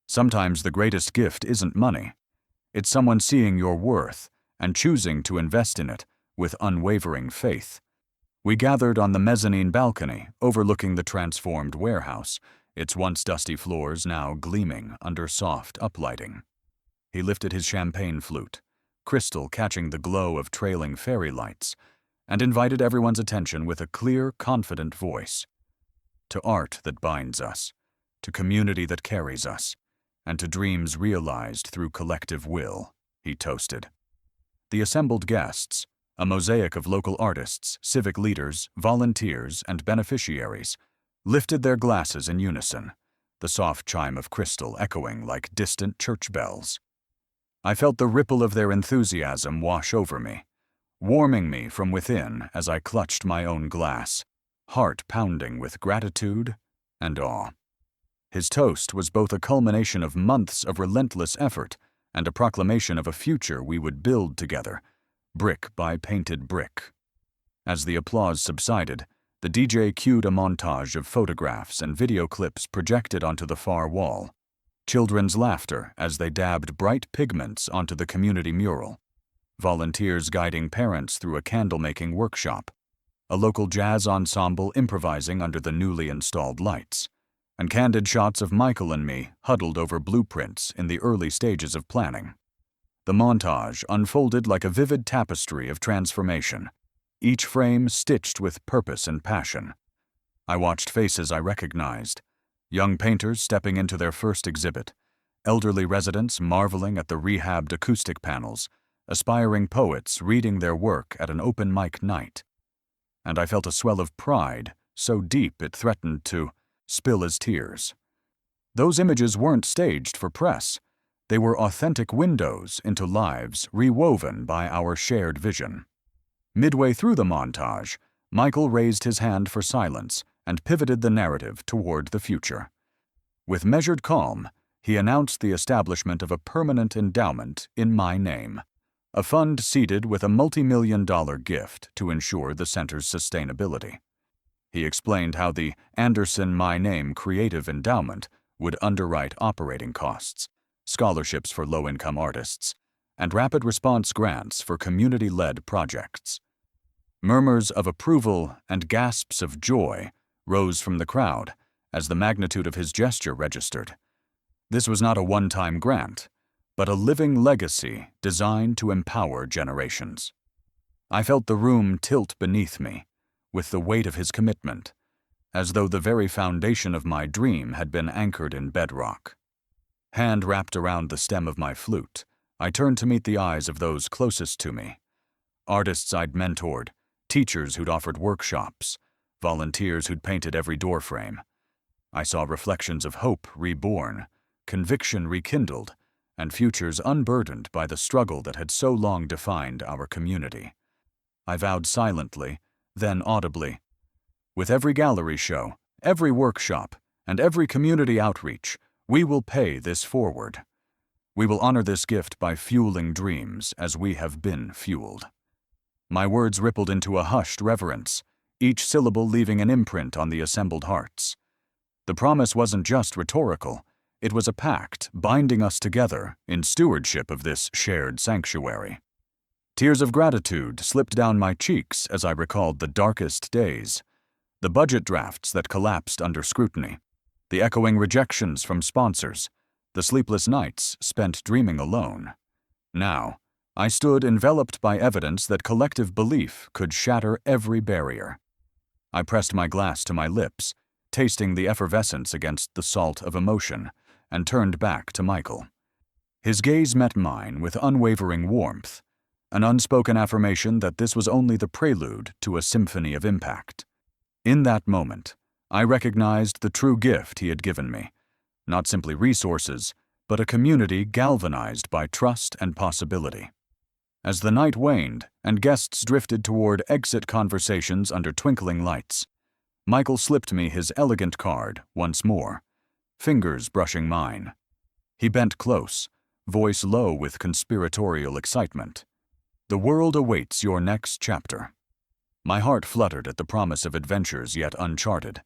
Sometimes the greatest gift isn't money. It's someone seeing your worth and choosing to invest in it with unwavering faith. We gathered on the mezzanine balcony overlooking the transformed warehouse, its once dusty floors now gleaming under soft uplighting. He lifted his champagne flute, crystal catching the glow of trailing fairy lights, and invited everyone's attention with a clear, confident voice. "To art that binds us, to community that carries us, and to dreams realized through collective will," he toasted. The assembled guests, a mosaic of local artists, civic leaders, volunteers, and beneficiaries, lifted their glasses in unison, the soft chime of crystal echoing like distant church bells. I felt the ripple of their enthusiasm wash over me, warming me from within as I clutched my own glass, heart pounding with gratitude and awe. His toast was both a culmination of months of relentless effort and a proclamation of a future we would build together, brick by painted brick. As the applause subsided, the DJ cued a montage of photographs and video clips projected onto the far wall. children's laughter as they dabbed bright pigments onto the community mural, volunteers guiding parents through a candle-making workshop, a local jazz ensemble improvising under the newly installed lights, and candid shots of Michael and me huddled over blueprints in the early stages of planning. The montage unfolded like a vivid tapestry of transformation, each frame stitched with purpose and passion. I watched faces I recognized, young painters stepping into their first exhibit, elderly residents marveling at the rehabbed acoustic panels, aspiring poets reading their work at an open mic night. And I felt a swell of pride, so deep it threatened to spill as tears. Those images weren't staged for press. They were authentic windows into lives rewoven by our shared vision. Midway through the montage, Michael raised his hand for silence and pivoted the narrative toward the future. With measured calm, he announced the establishment of a permanent endowment in my name, a fund seeded with a multi-million-dollar gift to ensure the center's sustainability. He explained how the Anderson My Name Creative Endowment would underwrite operating costs, scholarships for low-income artists, and rapid response grants for community-led projects. Murmurs of approval and gasps of joy rose from the crowd as the magnitude of his gesture registered. This was not a one-time grant, but a living legacy designed to empower generations. I felt the room tilt beneath me with the weight of his commitment, as though the very foundation of my dream had been anchored in bedrock. Hand wrapped around the stem of my flute, I turned to meet the eyes of those closest to me. Artists I'd mentored, teachers who'd offered workshops, volunteers who'd painted every doorframe. I saw reflections of hope reborn, conviction rekindled, and futures unburdened by the struggle that had so long defined our community. I vowed silently, then audibly, with every gallery show, every workshop, and every community outreach, we will pay this forward. We will honor this gift by fueling dreams as we have been fueled. My words rippled into a hushed reverence, each syllable leaving an imprint on the assembled hearts. The promise wasn't just rhetorical, it was a pact binding us together in stewardship of this shared sanctuary. Tears of gratitude slipped down my cheeks as I recalled the darkest days, the budget drafts that collapsed under scrutiny, the echoing rejections from sponsors, the sleepless nights spent dreaming alone. Now, I stood enveloped by evidence that collective belief could shatter every barrier. I pressed my glass to my lips, tasting the effervescence against the salt of emotion, and turned back to Michael. His gaze met mine with unwavering warmth, an unspoken affirmation that this was only the prelude to a symphony of impact. In that moment, I recognized the true gift he had given me, not simply resources, but a community galvanized by trust and possibility. As the night waned and guests drifted toward exit conversations under twinkling lights, Michael slipped me his elegant card once more, fingers brushing mine. He bent close, voice low with conspiratorial excitement. The world awaits your next chapter. My heart fluttered at the promise of adventures yet uncharted,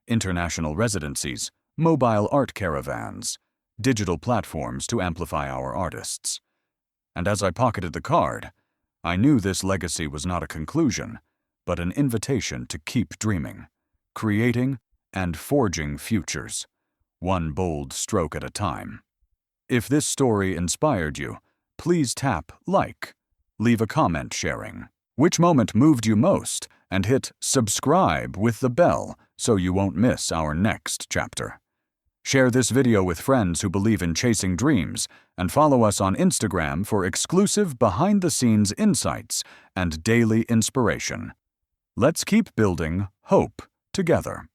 international residencies, mobile art caravans, digital platforms to amplify our artists. And as I pocketed the card, I knew this legacy was not a conclusion, but an invitation to keep dreaming, creating, and forging futures, one bold stroke at a time. If this story inspired you, please tap like, leave a comment sharing which moment moved you most, and hit subscribe with the bell so you won't miss our next chapter. Share this video with friends who believe in chasing dreams, and follow us on Instagram for exclusive behind-the-scenes insights and daily inspiration. Let's keep building hope together.